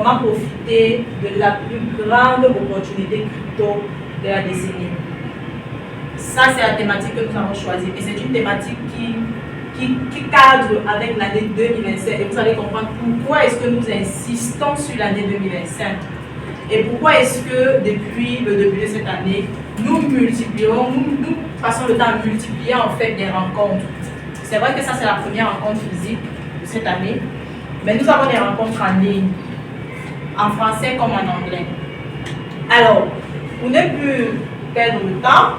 comment profiter de la plus grande opportunité crypto de la décennie. Ça, c'est la thématique que nous avons choisie. Et c'est une thématique qui cadre avec l'année 2025. Et vous allez comprendre pourquoi est-ce que nous insistons sur l'année 2025. Et pourquoi est-ce que depuis le début de cette année, nous passons le temps à multiplier en fait des rencontres. C'est vrai que ça, c'est la première rencontre physique de cette année. Mais nous avons des rencontres en ligne, en français comme en anglais. Alors, pour ne plus perdre le temps,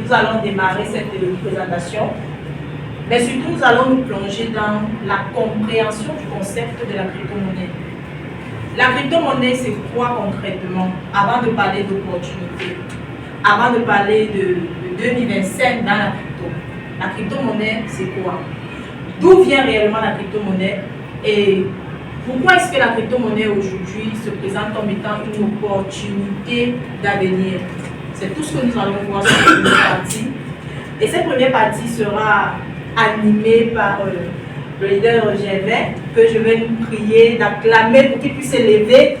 nous allons démarrer cette présentation. Mais surtout, nous allons nous plonger dans la compréhension du concept de la crypto-monnaie. La crypto-monnaie, c'est quoi concrètement? Avant de parler d'opportunités, avant de parler de 2025 dans la crypto. La crypto-monnaie, c'est quoi? D'où vient réellement la crypto-monnaie? Et pourquoi est-ce que la crypto-monnaie aujourd'hui se présente comme étant une opportunité d'avenir? C'est tout ce que nous allons voir sur cette première partie. Et cette première partie sera animée par le leader Gervais, que je vais nous prier d'acclamer pour qu'il puisse s'élever.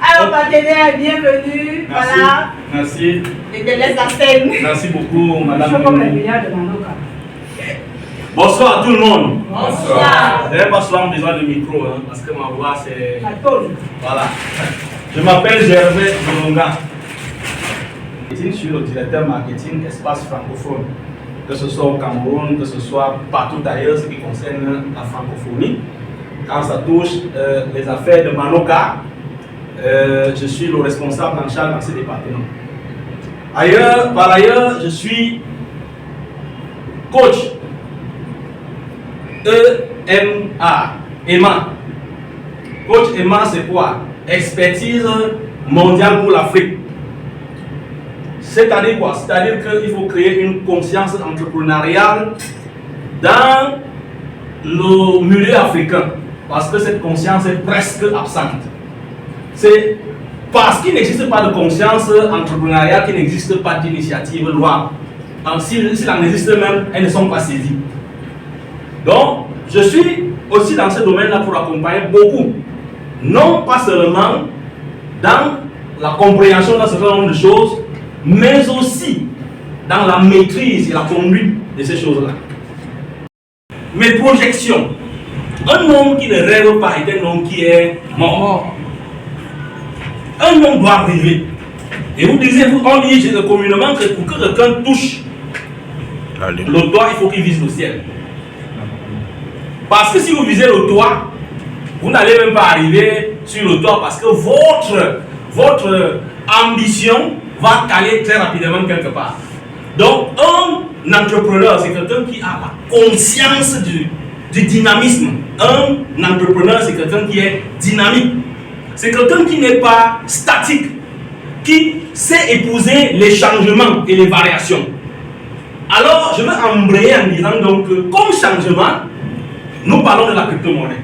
Alors, partenaire, bienvenue. Merci. Voilà. Merci. Je te laisse la scène. Merci beaucoup, madame. Je suis comme la milliard de Manoka. Bonsoir à tout le monde. Bonsoir. Je n'ai pas souvent besoin de micro, hein, parce que ma voix c'est. La tôle. Voilà. Je m'appelle Gervais Bolonga. Je suis le directeur marketing espace francophone. Que ce soit au Cameroun, que ce soit partout ailleurs, ce qui concerne la francophonie. Quand ça touche les affaires de Manoka, je suis le responsable en charge dans ce département. Par ailleurs, je suis coach EMA. Coach EMA, c'est quoi? Expertise mondiale pour l'Afrique. C'est-à-dire quoi? C'est-à-dire qu'il faut créer une conscience entrepreneuriale dans le milieu africain. Parce que cette conscience est presque absente. C'est parce qu'il n'existe pas de conscience entrepreneuriale qu'il n'existe pas d'initiative loi. S'il en existe même, elles ne sont pas saisies. Donc, je suis aussi dans ce domaine-là pour accompagner beaucoup. Non pas seulement dans la compréhension d'un certain nombre de choses, mais aussi dans la maîtrise et la conduite de ces choses-là. Mes projections. Un homme qui ne rêve pas est un homme qui est mort. Un homme doit arriver. Et vous disiez, on dit communément que pour que quelqu'un touche le toit, il faut qu'il vise le ciel. Parce que si vous visez le toit, vous n'allez même pas arriver sur le toit parce que votre ambition va caler très rapidement quelque part. Donc, un entrepreneur, c'est quelqu'un qui a la conscience du dynamisme. Un entrepreneur, c'est quelqu'un qui est dynamique. C'est quelqu'un qui n'est pas statique, qui sait épouser les changements et les variations. Alors, je vais embrayer en disant donc que comme changement, nous parlons de la crypto-monnaie.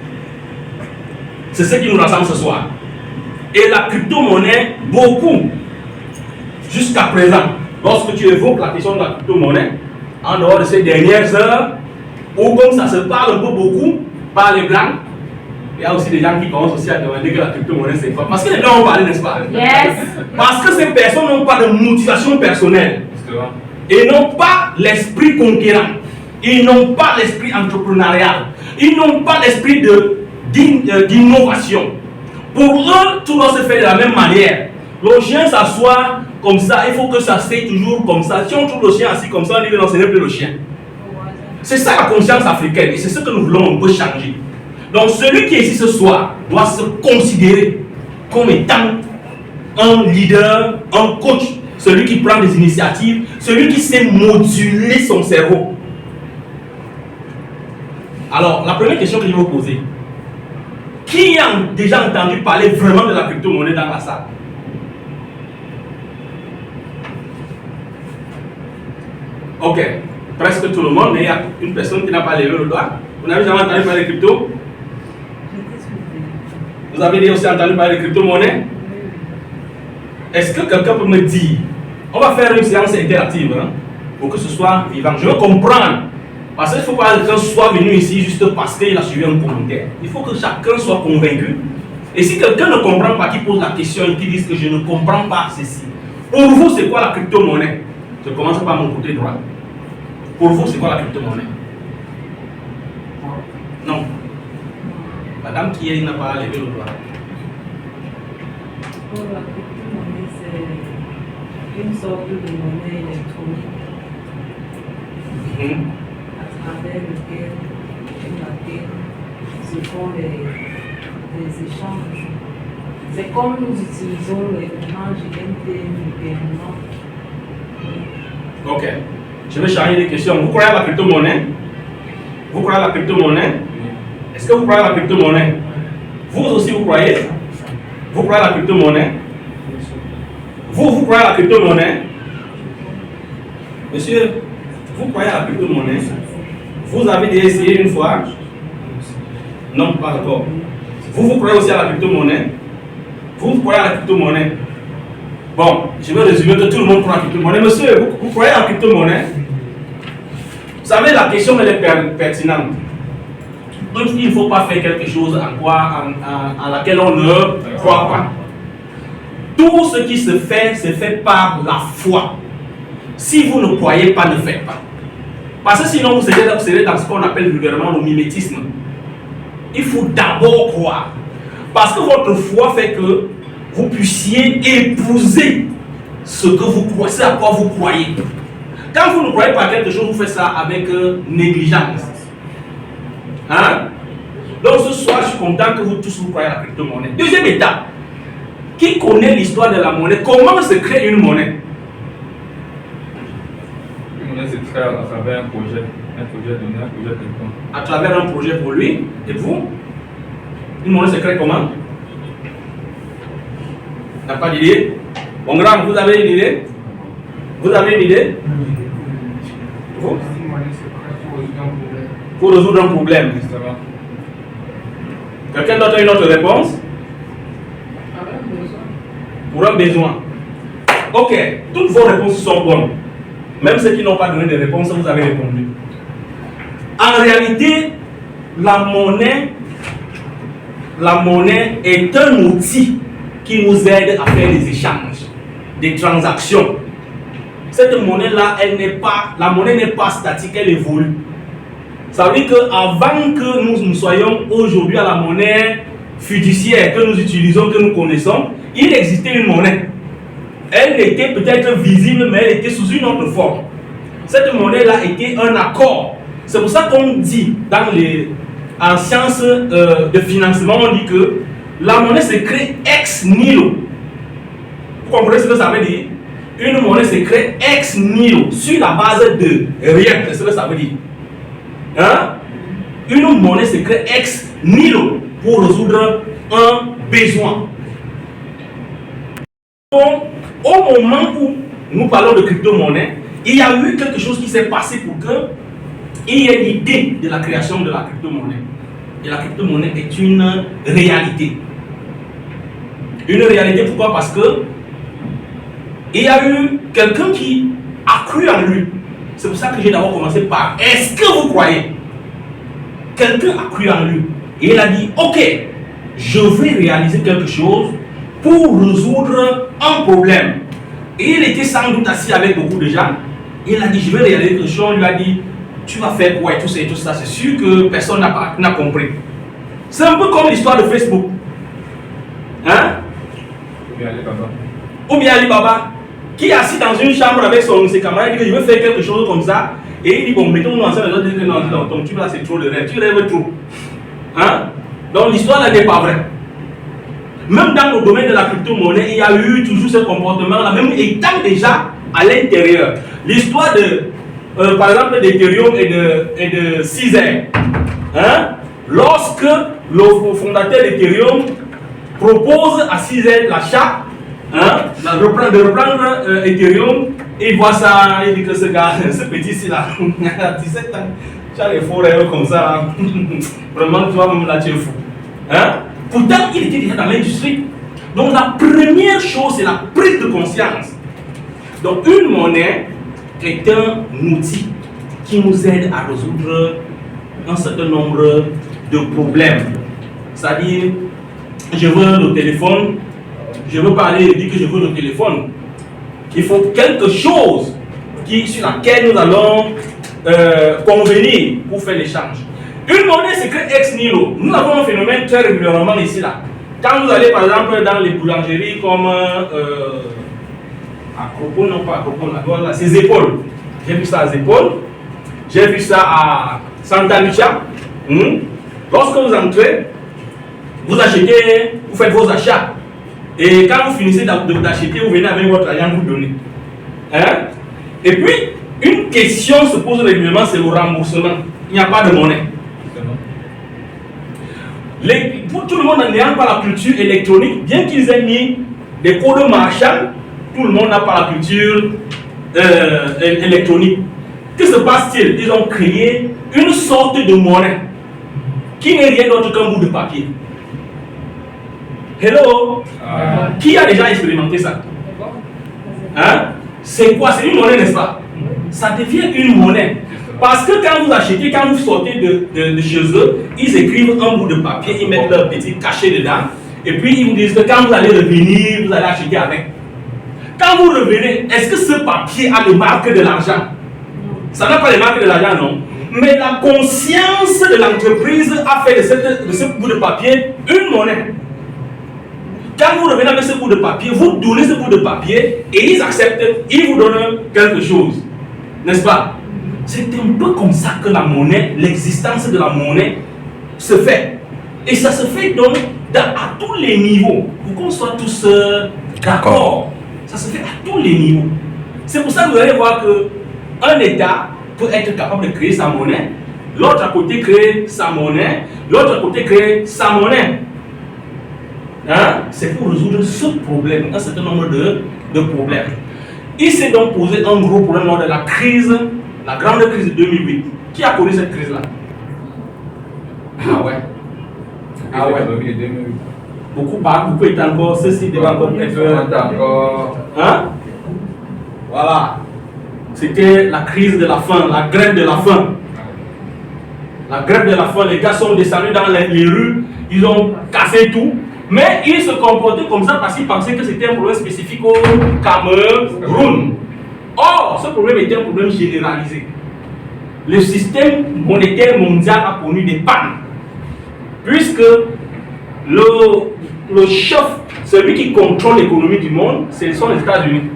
C'est ce qui nous rassemble ce soir. Et la crypto-monnaie, beaucoup, jusqu'à présent, lorsque tu évoques la question de la crypto-monnaie, en dehors de ces dernières heures, où comme ça se parle un peu beaucoup par les blancs, il y a aussi des gens qui commencent aussi à demander que la crypto-monnaie c'est quoi. Parce que les blancs ont parlé, n'est-ce pas? Yes. Parce que ces personnes n'ont pas de motivation personnelle. Et n'ont pas l'esprit conquérant. Ils n'ont pas l'esprit entrepreneurial. Ils n'ont pas l'esprit d'innovation. Pour eux, tout doit se faire de la même manière. Le chien s'assoit comme ça, il faut que ça s'aille toujours comme ça. Si on trouve le chien assis comme ça, on dit que non, ce n'est plus le chien. C'est ça la conscience africaine et c'est ce que nous voulons un peu changer. Donc celui qui est ici ce soir doit se considérer comme étant un leader, un coach, celui qui prend des initiatives, celui qui sait moduler son cerveau. Alors, la première question que je vais vous poser, qui a déjà entendu parler vraiment de la crypto-monnaie dans la salle? Ok, presque tout le monde, mais il y a une personne qui n'a pas levé le doigt. Vous n'avez jamais entendu parler de crypto? Vous avez aussi entendu parler de crypto-monnaie? Est-ce que quelqu'un peut me dire On va faire une séance interactive hein, pour que ce soit vivant. Je veux comprendre. Parce qu'il ne faut pas que quelqu'un soit venu ici juste parce qu'il a suivi un commentaire. Il faut que chacun soit convaincu. Et si quelqu'un ne comprend pas, qui pose la question et qui dit que je ne comprends pas ceci. Pour vous, c'est quoi la crypto-monnaie? Je commence par mon côté droit. Pour vous, c'est quoi la crypto-monnaie? Non. Madame qui n'a pas levé le doigt. Pour la crypto-monnaie, c'est une sorte de monnaie électronique à travers laquelle se font les échanges. C'est comme nous utilisons les échanges internement. Ok. Je vais changer de question. Vous croyez à la crypto-monnaie? Vous croyez à la crypto-monnaie? Est-ce que vous croyez à la crypto-monnaie? Vous aussi, vous croyez? Vous croyez à la crypto-monnaie? Vous croyez à la crypto-monnaie? Monsieur, vous croyez à la crypto-monnaie? Vous avez déjà essayé une fois? Non, pas encore. Vous croyez aussi à la crypto-monnaie? Vous croyez à la crypto-monnaie? Bon, je vais résumer que tout le monde croit à la crypto-monnaie. Monsieur, vous croyez à la crypto-monnaie? Vous savez, la question elle est pertinente. Donc, il ne faut pas faire quelque chose à laquelle on ne croit pas. Tout ce qui se fait par la foi. Si vous ne croyez pas, ne faites pas. Parce que sinon, vous serez dans ce qu'on appelle vulgairement le mimétisme. Il faut d'abord croire. Parce que votre foi fait que vous puissiez épouser ce que vous croyez, ce à quoi vous croyez. Quand vous ne croyez pas à quelque chose, vous faites ça avec négligence. Hein? Donc ce soir, je suis content que vous tous vous croyez à la crypto-monnaie. Deuxième étape. Qui connaît l'histoire de la monnaie? Comment se crée une monnaie? Une monnaie se crée à travers un projet donné, un projet quelconque. À travers un projet pour lui. Et vous? Une monnaie se crée comment? N'a pas d'idée? Mon grand, vous avez une idée? Vous avez une idée? Vous? Pour résoudre un problème. Quelqu'un d'autre a une autre réponse? Pour un besoin. Ok, toutes vos réponses sont bonnes. Même ceux qui n'ont pas donné de réponse, vous avez répondu. En réalité, la monnaie est un outil qui nous aide à faire des échanges, des transactions. Cette monnaie-là, la monnaie n'est pas statique, elle évolue. Ça veut dire qu'avant que nous soyons aujourd'hui à la monnaie fiduciaire que nous utilisons, que nous connaissons, il existait une monnaie. Elle était peut-être visible, mais elle était sous une autre forme. Cette monnaie-là était un accord. C'est pour ça qu'on dit, en sciences de financement, on dit que la monnaie se crée ex nihilo. Vous comprenez ce que ça veut dire? Une monnaie se crée ex nihilo, sur la base de rien. C'est ce que ça veut dire. Hein? Une monnaie se crée ex nihilo pour résoudre un besoin. Donc, au moment où nous parlons de crypto-monnaie, il y a eu quelque chose qui s'est passé pour qu'il y ait l'idée de la création de la crypto-monnaie. Et la crypto-monnaie est une réalité. Une réalité, pourquoi? Parce que il y a eu quelqu'un qui a cru en lui. C'est pour ça que j'ai d'abord commencé par est-ce que vous croyez? Quelqu'un a cru en lui. Et il a dit, ok, je vais réaliser quelque chose pour résoudre un problème. Et il était sans doute assis avec beaucoup de gens. Et il a dit, je vais réaliser quelque chose. On lui a dit, tu vas faire quoi et tout ça et tout ça. C'est sûr que personne n'a compris. C'est un peu comme l'histoire de Facebook. Hein? Ou bien Alibaba, qui est assis dans une chambre avec ses camarades, il dit que je veux faire quelque chose comme ça. Et il dit, bon, mettons-nous ensemble. Les autres disent que non, ton tube là c'est trop de rêve. Tu rêves trop. Hein? Donc l'histoire là n'est pas vraie. Même dans le domaine de la crypto-monnaie, il y a eu toujours ce comportement-là, même étant déjà à l'intérieur. L'histoire de, par exemple, d'Ethereum et de Caesar. Hein? Lorsque le fondateur d'Ethereum propose à Caesar l'achat, hein, de reprendre Ethereum, et il voit ça, il dit que ce gars, ce petit-ci là, il a 17 ans, tu as les faux rêves comme ça, vraiment toi-même là tu es fou. Hein? Pourtant, il était déjà dans l'industrie. Donc la première chose, c'est la prise de conscience. Donc une monnaie est un outil qui nous aide à résoudre un certain nombre de problèmes. C'est-à-dire, je veux le téléphone, je veux parler et dire que je veux le téléphone. Il faut quelque chose sur laquelle nous allons convenir pour faire l'échange. Une monnaie se crée ex nihilo. Nous avons un phénomène très régulièrement ici là. Quand vous allez par exemple dans les boulangeries comme Acropole, non pas Acropole, voilà, ces épaules. J'ai vu ça à épaules. J'ai vu ça à Santa Lucia. Lorsque vous entrez, vous achetez, vous faites vos achats. Et quand vous finissez d'acheter, vous venez avec votre argent vous donner. Hein? Et puis, une question se pose régulièrement, c'est le remboursement. Il n'y a pas de monnaie. Pour tout le monde n'ayant pas la culture électronique, bien qu'ils aient mis des codes marchands, tout le monde n'a pas la culture électronique. Que se passe-t-il? Ils ont créé une sorte de monnaie qui n'est rien d'autre qu'un bout de papier. Hello? Qui a déjà expérimenté ça? Hein? C'est quoi? C'est une monnaie, n'est-ce pas? Ça devient une monnaie. Parce que quand vous achetez, quand vous sortez de chez eux, ils écrivent un bout de papier, ils mettent leur petit cachet dedans, et puis ils vous disent que quand vous allez revenir, vous allez acheter avec. Quand vous revenez, est-ce que ce papier a les marques de l'argent? Ça n'a pas les marques de l'argent, non. Mais la conscience de l'entreprise a fait de ce bout de papier une monnaie. Quand vous revenez avec ce bout de papier, vous donnez ce bout de papier et ils acceptent, ils vous donnent quelque chose. N'est-ce pas? C'est un peu comme ça que la monnaie, l'existence de la monnaie se fait. Et ça se fait donc à tous les niveaux, pour qu'on soit tous d'accord. Ça se fait à tous les niveaux. C'est pour ça que vous allez voir qu'un État peut être capable de créer sa monnaie, l'autre à côté crée sa monnaie, l'autre à côté crée sa monnaie. Hein? C'est pour résoudre ce problème, un certain nombre de problèmes. Il s'est donc posé un gros problème lors de la crise, la grande crise de 2008. Qui a connu cette crise-là? Ah ouais. Ah ouais. Beaucoup parlent, beaucoup est encore, ceci devait encore être. Hein? Voilà. C'était la crise de la faim, la grève de la faim. La grève de la faim, les gars sont descendus dans les rues, ils ont cassé tout. Mais ils se comportaient comme ça parce qu'ils pensaient que c'était un problème spécifique au Cameroun. Or, ce problème était un problème généralisé. Le système monétaire mondial a connu des pannes. Puisque le chef, celui qui contrôle l'économie du monde, ce sont les États-Unis.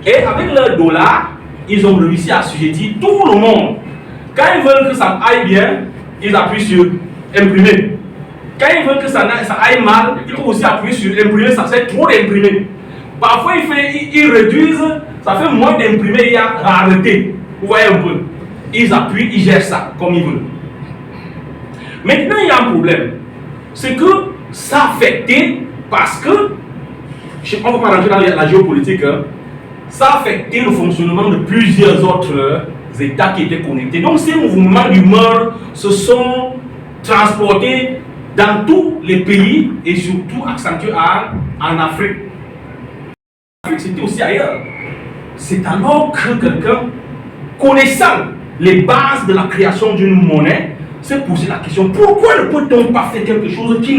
Et avec leur dollar, ils ont réussi à assujettir tout le monde. Quand ils veulent que ça aille bien, ils appuient sur imprimer. Quand ils veulent que ça aille mal, ils peuvent aussi appuyer sur imprimer, ça fait trop d'imprimer. Parfois, ils réduisent, ça fait moins d'imprimer, il y a rareté. Vous voyez un peu. Ils appuient, ils gèrent ça comme ils veulent. Maintenant, il y a un problème. C'est que ça a affecté, parce que, on ne va pas rentrer dans la géopolitique, hein, ça a affecté le fonctionnement de plusieurs autres États qui étaient connectés. Donc, ces mouvements d'humeur se sont transportés dans tous les pays et surtout accentués en Afrique. L'Afrique, c'était aussi ailleurs. C'est alors que quelqu'un, connaissant les bases de la création d'une monnaie, s'est posé la question, pourquoi ne peut-on pas faire quelque chose qui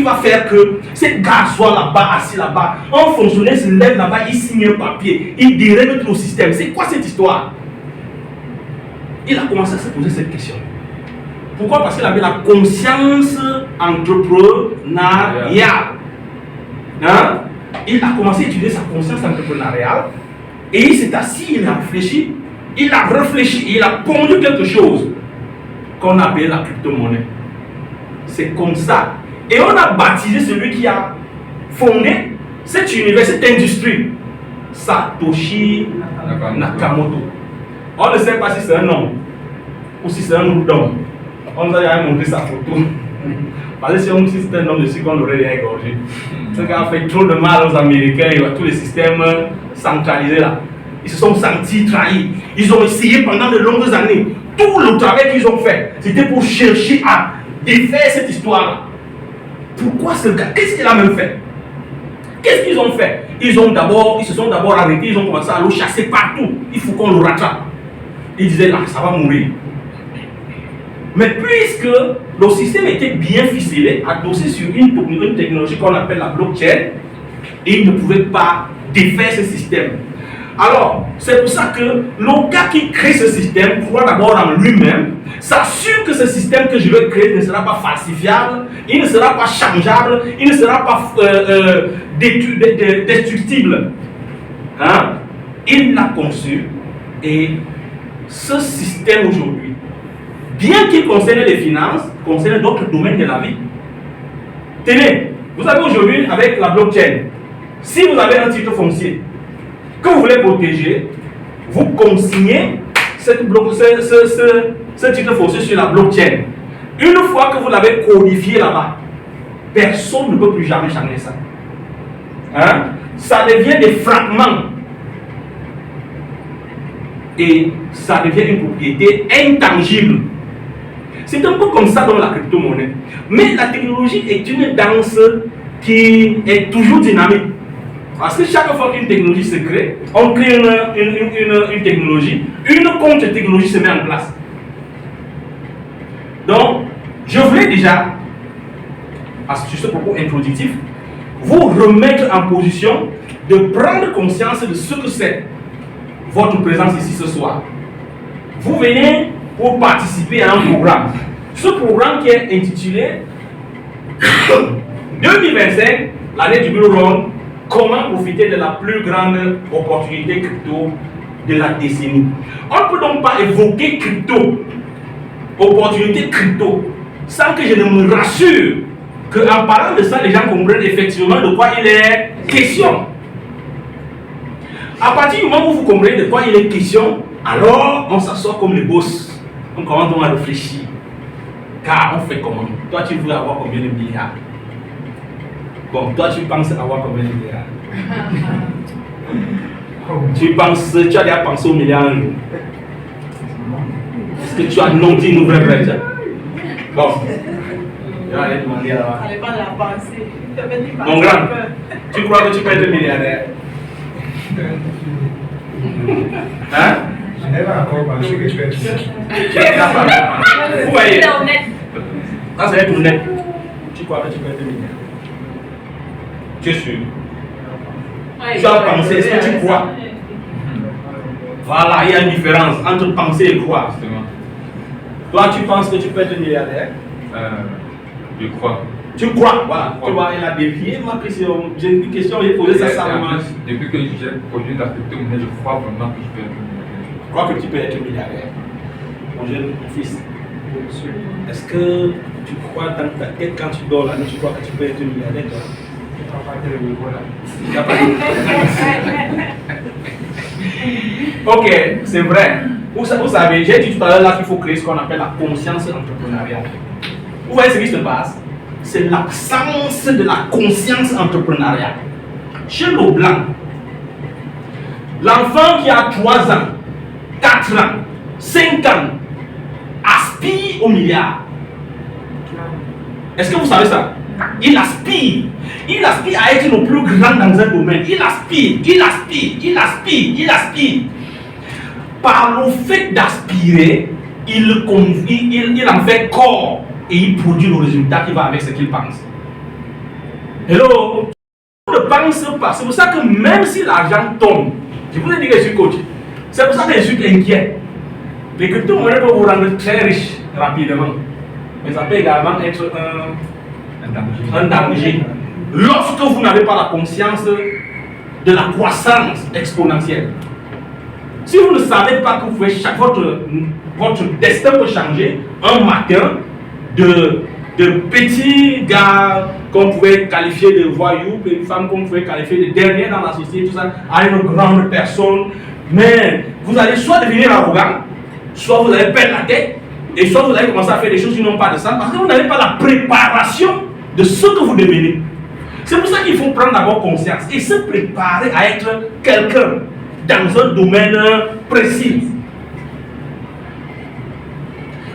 va faire que ces gars soient là-bas, assis là-bas, un fonctionnaire se lève là-bas, il signe un papier, il dérègle tout le système. C'est quoi cette histoire? Il a commencé à se poser cette question. Pourquoi? Parce qu'il avait la conscience entrepreneuriale. Hein? Il a commencé à utiliser sa conscience entrepreneuriale et il s'est assis, il a réfléchi, il a pondu quelque chose qu'on appelle la crypto-monnaie. C'est comme ça. Et on a baptisé celui qui a fondé cet univers, cette industrie, Satoshi Nakamoto. On ne sait pas si c'est un homme ou si c'est un autre homme. On nous a déjà montré sa photo. Parce que si c'était un homme dessus, qu'on l'aurait déjà égorgé. Ce qui a fait trop de mal aux Américains et à tous les systèmes centralisés là. Ils se sont sentis trahis. Ils ont essayé pendant de longues années. Tout le travail qu'ils ont fait, c'était pour chercher à défaire cette histoire-là. Pourquoi ce gars? Qu'est-ce qu'il a même fait? Qu'est-ce qu'ils ont fait? ils se sont d'abord arrêtés, ils ont commencé à le chasser partout. Il faut qu'on le rattrape. Ils disaient, ah, ça va mourir. Mais puisque le système était bien ficelé, adossé sur une technologie qu'on appelle la blockchain, ils ne pouvaient pas défaire ce système. Alors, c'est pour ça que le gars qui crée ce système croit d'abord en lui-même, s'assure que ce système que je vais créer ne sera pas falsifiable, il ne sera pas changeable, il ne sera pas destructible. Hein? Il l'a conçu et ce système aujourd'hui, bien qu'il concerne les finances, concerne d'autres domaines de la vie. Tenez, vous avez aujourd'hui avec la blockchain, si vous avez un titre foncier que vous voulez protéger, vous consignez ce titre foncier sur la blockchain. Une fois que vous l'avez codifié là-bas, personne ne peut plus jamais changer ça. Hein? Ça devient des fragments. Et ça devient une propriété intangible. C'est un peu comme ça dans la crypto-monnaie. Mais la technologie est une danse qui est toujours dynamique. Parce que chaque fois qu'une technologie se crée, on crée une technologie, une contre-technologie se met en place. Donc, je voulais déjà, sur ce propos introductif, vous remettre en position de prendre conscience de ce que c'est votre présence ici ce soir. Vous venez pour participer à un programme. Ce programme qui est intitulé 2025, l'année du Bull Run, comment profiter de la plus grande opportunité crypto de la décennie. On ne peut donc pas évoquer crypto, opportunité crypto, sans que je ne me rassure qu'en parlant de ça, les gens comprennent effectivement de quoi il est question. À partir du moment où vous comprenez de quoi il est question, alors on s'assoit comme les boss. On commence donc à réfléchir. Car on fait comment? Toi, tu veux avoir combien de milliards? Bon, toi, tu penses avoir combien de milliards? Tu as déjà pensé aux milliards? Est-ce que tu as noté une nouvelle règle? Bon, je vais aller demander à... Allez pas de la pensée. Mon grand, tu crois que tu peux être milliardaire? Hein? Je n'ai pas encore pensé que tu es tout. Vous voyez? Ça, c'est être honnête. Tu crois que tu peux être milliardaire? Tu es sûr? Tu as pensé, est-ce que tu crois? Voilà, il y a une différence entre penser et croire. Toi, tu penses que tu peux être milliardaire? Je crois. Tu crois? Voilà. Tu vois, il a dévié ma question. J'ai une question, j'ai posé ça simplement. Depuis que j'ai produit la crypto-monnaie, je crois vraiment que je peux être milliardaire. Je crois que tu peux être milliardaire. Mon jeune fils, est-ce que tu crois dans ta tête quand tu dors la nuit, tu crois que tu peux être milliardaire? Ok, c'est vrai. Vous savez, j'ai dit tout à l'heure là qu'il faut créer ce qu'on appelle la conscience entrepreneuriale. Vous voyez ce qui se passe? C'est l'absence de la conscience entrepreneuriale. Chez le blanc, l'enfant qui a 3 ans, 4 ans, 5 ans, aspire au milliard. Est-ce que vous savez ça? Il aspire. Il aspire à être le plus grand dans un domaine. Il aspire, il aspire, il aspire, il aspire. Par le fait d'aspirer, il en fait corps et il produit le résultat qui va avec ce qu'il pense. Hello? On ne pense pas. C'est pour ça que même si l'argent tombe, je vous ai dit que je suis coach. C'est pour ça que je suis inquiet. Les crypto-monnaies peuvent vous rendre très riche rapidement. Mais ça peut également être un danger. Lorsque vous n'avez pas la conscience de la croissance exponentielle. Si vous ne savez pas que vous pouvez votre destin peut changer un matin de petits gars qu'on pouvait qualifier de voyous, une femme qu'on pouvait qualifier de dernière dans la société, tout ça, à une grande personne. Mais vous allez soit devenir arrogant, soit vous allez perdre la tête, et soit vous allez commencer à faire des choses qui n'ont pas de sens, parce que vous n'avez pas la préparation de ce que vous devenez. C'est pour ça qu'il faut prendre d'abord conscience et se préparer à être quelqu'un dans un domaine précis.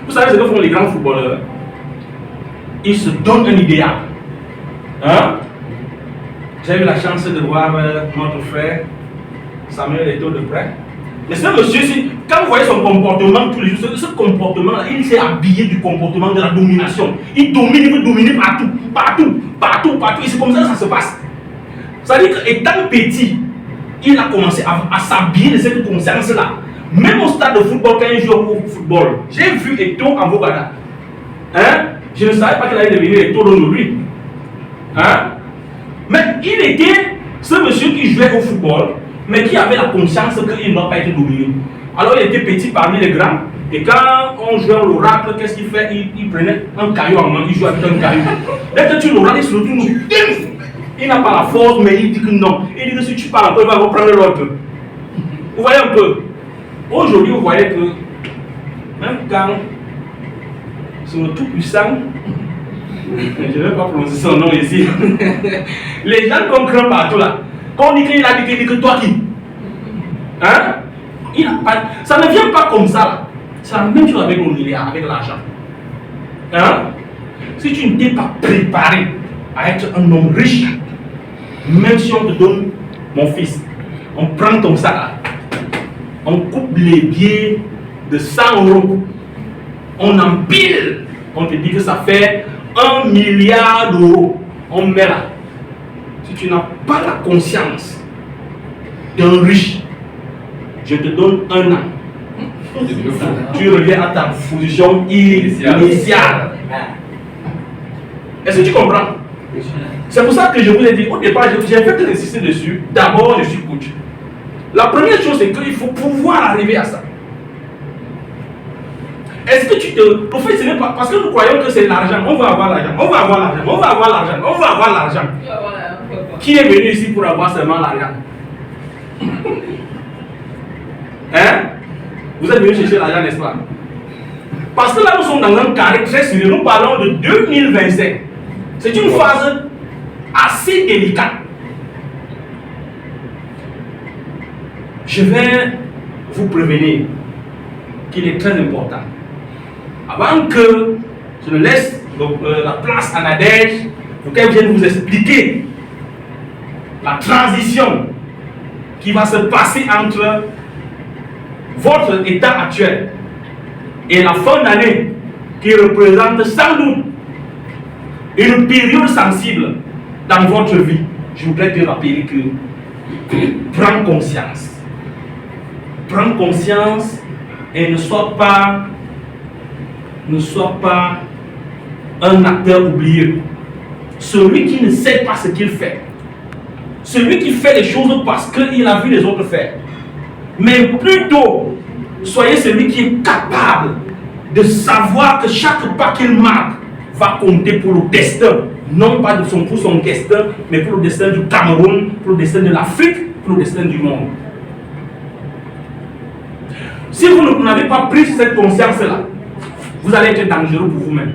Vous savez ce que font les grands footballeurs? Ils se donnent un idéal. Hein? J'ai eu la chance de voir notre frère Samuel Eto'o de près. Mais ce monsieur, quand vous voyez son comportement tous les jours, ce comportement-là, il s'est habillé du comportement de la domination. Il domine, il veut dominer partout, partout, partout, partout. Et c'est comme ça que ça se passe. Ça veut dire qu'étant petit, il a commencé à s'habiller de cette conscience-là. Même au stade de football, quand il joue au football, j'ai vu Eto'o en Bogada. Hein? Je ne savais pas qu'il allait devenir Eto'o de lui. Hein? Mais il était ce monsieur qui jouait au football, mais qui avait la conscience qu'il ne doit pas être dominé. Alors il était petit parmi les grands, et quand on jouait à l'oracle, qu'est-ce qu'il fait? Il prenait un caillou en main, il jouait avec un caillou. Dès que tu l'oracle, il se retourne, il n'a pas la force, mais il dit que non. Il dit que si tu parles un peu, il va reprendre l'autre. Vous voyez un peu? Aujourd'hui, vous voyez que même quand c'est le Tout-Puissant, je ne vais pas prononcer son nom ici, les gens qu'on craint partout là, quand on dit qu'il a dit que toi qui, hein? Il a pas, ça ne vient pas comme ça là. C'est la même chose avec le milliard, avec l'argent. Hein? Si tu ne t'es pas préparé à être un homme riche, même si on te donne, mon fils, on prend ton sac là, on coupe les billets de 100 €, on empile, on te dit que ça fait 1 milliard d'euros, on met là. Si tu n'as pas la conscience d'un riche, je te donne 1 an. Tu reviens à ta position initiale. Est-ce que tu comprends? C'est pour ça que je vous ai dit, au départ, j'ai fait insister dessus. D'abord, je suis coach. La première chose, c'est qu'il faut pouvoir arriver à ça. Est-ce que tu te... En fait, ce n'est pas... Parce que nous croyons que c'est l'argent. On va avoir l'argent. On va avoir l'argent. On va avoir l'argent. On va avoir l'argent. Qui est venu ici pour avoir seulement l'argent? Hein? Vous êtes venu chercher l'argent, n'est-ce pas? Parce que là, nous sommes dans un carré très sérieux. Nous parlons de 2025. C'est une phase assez délicate. Je vais vous prévenir qu'il est très important. Avant que je ne laisse la place à Nadège, pour qu'elle vienne vous expliquer la transition qui va se passer entre votre état actuel et la fin d'année qui représente sans doute une période sensible dans votre vie. Je voudrais te rappeler que prends conscience. Prends conscience et ne sois pas un acteur oublié. Celui qui ne sait pas ce qu'il fait. Celui qui fait les choses parce qu'il a vu les autres faire. Mais plutôt, soyez celui qui est capable de savoir que chaque pas qu'il marque va compter pour le destin. Non pas pour son destin, mais pour le destin du Cameroun, pour le destin de l'Afrique, pour le destin du monde. Si vous n'avez pas pris cette conscience-là, vous allez être dangereux pour vous-même.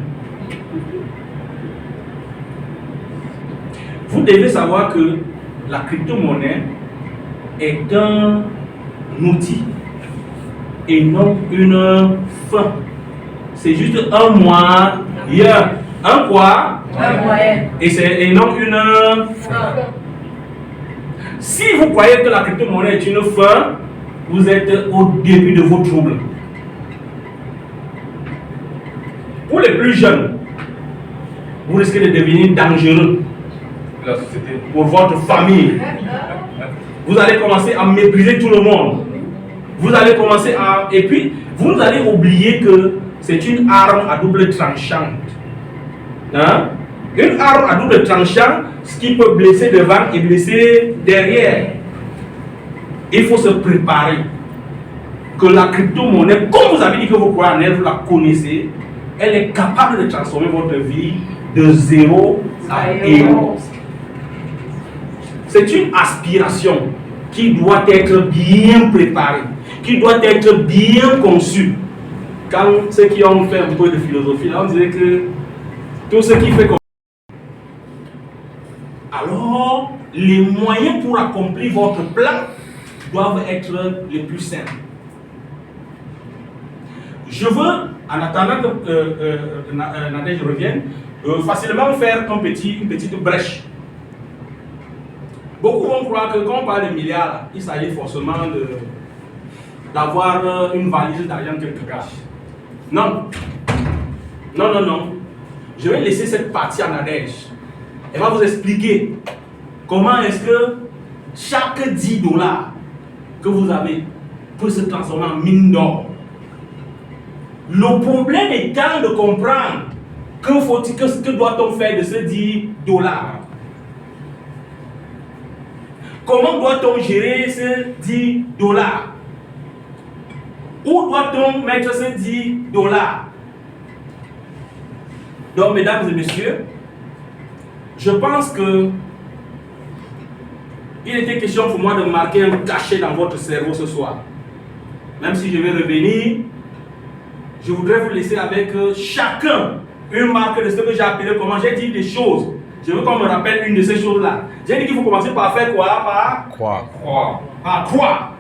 Vous devez savoir que la crypto-monnaie est un outil et non une fin. C'est juste un moyen. Un quoi? Un moyen. Et non une fin. Si vous croyez que la crypto-monnaie est une fin, vous êtes au début de vos troubles. Pour les plus jeunes, vous risquez de devenir dangereux La société. pour votre famille. Vous allez commencer à mépriser tout le monde. Vous allez commencer à... Et puis, vous allez oublier que c'est une arme à double tranchant. Hein? Une arme à double tranchant, ce qui peut blesser devant et blesser derrière. Il faut se préparer. Que la crypto-monnaie, comme vous avez dit que vous croyez en elle, vous la connaissez, elle est capable de transformer votre vie de 0 à 1. C'est une aspiration qui doit être bien préparée, qui doit être bien conçue. Quand ceux qui ont fait un peu de philosophie, là, on dirait que tout ce qui fait comme... Alors, les moyens pour accomplir votre plan doivent être les plus simples. Je veux, en attendant que Nadège revienne, facilement faire une petite brèche. Beaucoup vont croire que quand on parle de milliards, il s'agit forcément d'avoir une valise d'argent quelque part. Non. Non, non, non. Je vais laisser cette partie à Nadège. Elle va vous expliquer comment est-ce que chaque 10 dollars que vous avez peut se transformer en mine d'or. Le problème étant de comprendre que doit-on faire de ces 10 dollars. Comment doit-on gérer ces 10 dollars? Où doit-on mettre ces 10 dollars? Donc, mesdames et messieurs, je pense que il était question pour moi de marquer un cachet dans votre cerveau ce soir. Même si je vais revenir, je voudrais vous laisser avec chacun une marque de ce que j'ai appelé comment j'ai dit des choses. Je veux qu'on me rappelle une de ces choses-là. J'ai dit qu'il faut commencer par faire quoi? Par croire. Par croire.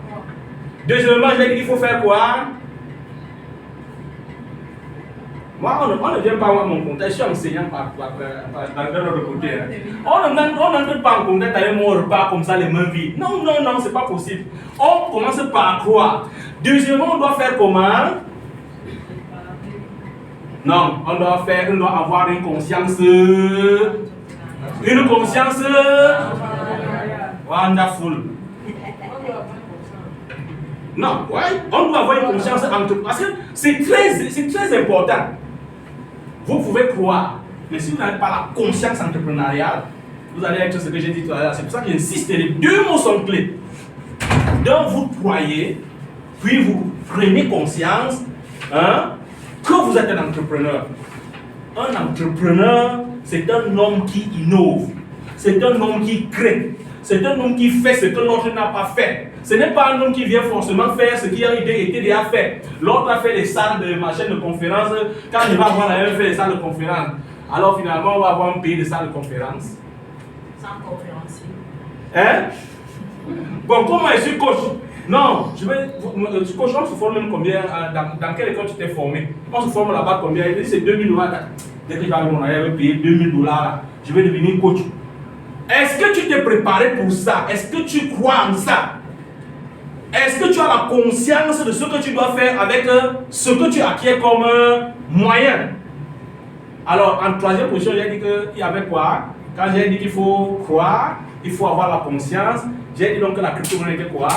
Deuxièmement, j'ai dit qu'il faut faire quoi? Moi, on ne vient pas voir mon compte. Je suis enseignant dans l'autre côté. On n'entre pas en contact avec mon repas comme ça, les mains vides. Non, non, non, c'est pas possible. On commence par croire. Deuxièmement, on doit faire comment? Non, on doit avoir une conscience. Une conscience. Wonderful. Non, ouais, on doit avoir une conscience parce que c'est très important. Vous pouvez croire, mais si vous n'avez pas la conscience entrepreneuriale, vous allez être ce que j'ai dit tout à l'heure. C'est pour ça que j'insiste, les deux mots sont clés. Donc vous croyez, puis vous prenez conscience que vous êtes un entrepreneur. Un entrepreneur, c'est un homme qui innove, c'est un homme qui crée, c'est un homme qui fait ce que l'autre n'a pas fait. Ce n'est pas un homme qui vient forcément faire ce qui a été déjà fait. L'autre a fait les salles de ma chaîne de conférence. Quand il va avoir la même fait les salles de conférence, alors finalement on va avoir un pays de salles de conférence. Sans conférencier. Hein? Bon, comment je suis coach? Non, coach, on se forme même combien? Dans quelle école tu t'es formé? On se forme là-bas combien? Il dit c'est 2000 $. Dès que j'arrive, on avait payé 2000 $. Je vais devenir coach. Est-ce que tu t'es préparé pour ça? Est-ce que tu crois en ça? Est-ce que tu as la conscience de ce que tu dois faire avec ce que tu acquiers comme moyen? Alors, en troisième position, j'ai dit qu'il y avait quoi? Quand j'ai dit qu'il faut croire, il faut avoir la conscience, j'ai dit donc que la crypto-monnaie était quoi?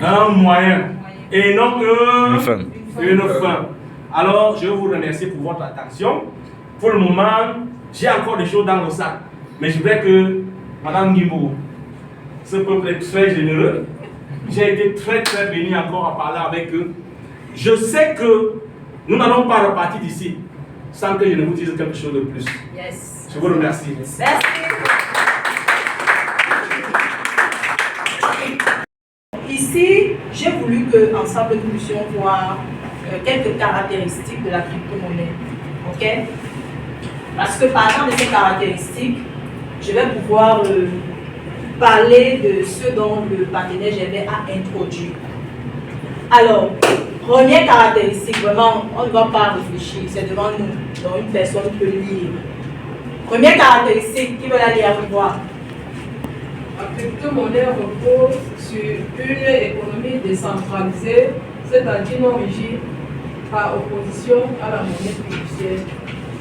Un moyen. Et non une fin. Alors, je vous remercie pour votre attention. Pour le moment, j'ai encore des choses dans le sac. Mais je voudrais que Madame Guimbo, ce peuple est très généreux. J'ai été très béni encore à parler avec eux. Je sais que nous n'allons pas repartir d'ici sans que je ne vous dise quelque chose de plus. Yes. Je vous remercie. Merci. Ici, j'ai voulu qu'ensemble nous puissions voir quelques caractéristiques de la crypto-monnaie. Ok? Parce que partant de ces caractéristiques, je vais pouvoir parler de ce dont le partenaire GV a introduit. Alors, première caractéristique, vraiment, on ne va pas réfléchir, c'est devant nous, donc une personne peut lire. Première caractéristique, qui veut la lire avec moi? La crypto-monnaie repose sur une économie décentralisée, c'est-à-dire non régie par opposition à la monnaie fiduciaire,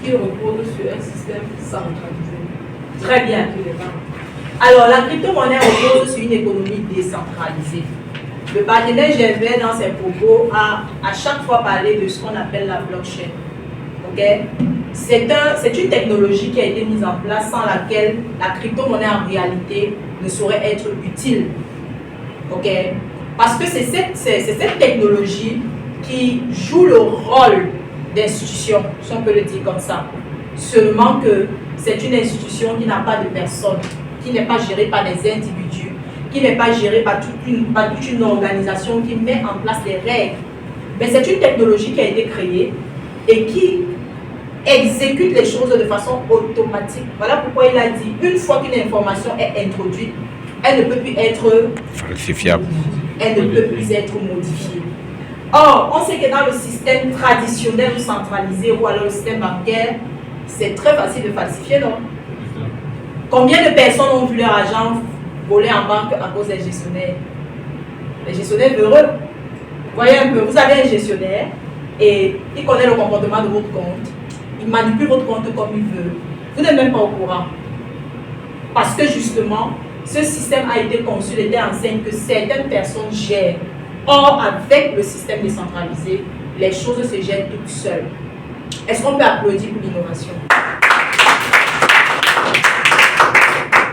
qui repose sur un système centralisé. Très bien. Alors, la crypto-monnaie repose sur une économie décentralisée. Le partenaire GV, dans ses propos, a à chaque fois parlé de ce qu'on appelle la blockchain. Okay? C'est une technologie qui a été mise en place sans laquelle la crypto-monnaie en réalité ne saurait être utile. Okay? Parce que c'est cette technologie qui joue le rôle d'institution, si on peut le dire comme ça. Seulement que c'est une institution qui n'a pas de personne, qui n'est pas gérée par des individus, qui n'est pas gérée par toute une organisation qui met en place les règles. Mais c'est une technologie qui a été créée et qui exécute les choses de façon automatique. Voilà pourquoi il a dit, une fois qu'une information est introduite, elle ne peut plus être falsifiable. Elle ne peut plus être modifiée. Or, on sait que dans le système traditionnel ou centralisé ou alors le système bancaire, c'est très facile de falsifier, non? Combien de personnes ont vu leur argent voler en banque à cause des gestionnaires? Les gestionnaires heureux. Voyez un peu, vous avez un gestionnaire et il connaît le comportement de votre compte. Il manipule votre compte comme il veut. Vous n'êtes même pas au courant. Parce que justement, ce système a été conçu, il était enseigne que certaines personnes gèrent. Or, avec le système décentralisé, les choses se gèrent toutes seules. Est-ce qu'on peut applaudir pour l'innovation?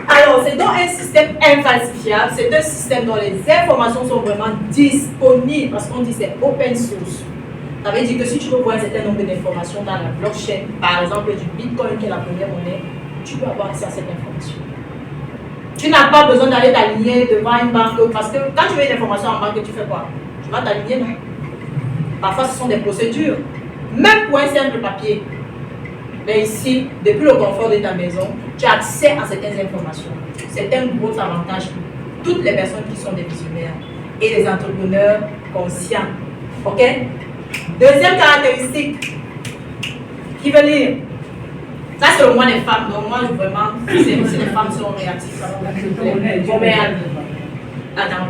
Alors, c'est donc un système infalsifiable, c'est un système dont les informations sont vraiment disponibles, parce qu'on dit c'est open source. Ça veut dire que si tu veux voir un certain nombre d'informations dans la blockchain, par exemple du Bitcoin qui est la première monnaie, tu peux avoir accès à cette information. Tu n'as pas besoin d'aller t'aligner devant une banque, parce que quand tu veux une information en banque, tu fais quoi? Tu vas t'aligner, non? Parfois, ce sont des procédures, même pour un simple papier. Mais ici, depuis le confort de ta maison, tu as accès à certaines informations. C'est un gros avantage pour toutes les personnes qui sont des visionnaires et des entrepreneurs conscients. Ok? Deuxième caractéristique, qui veut lire. Ça, c'est le moins des femmes. Donc, moi, vraiment, si les femmes sont réactives, ça va attends.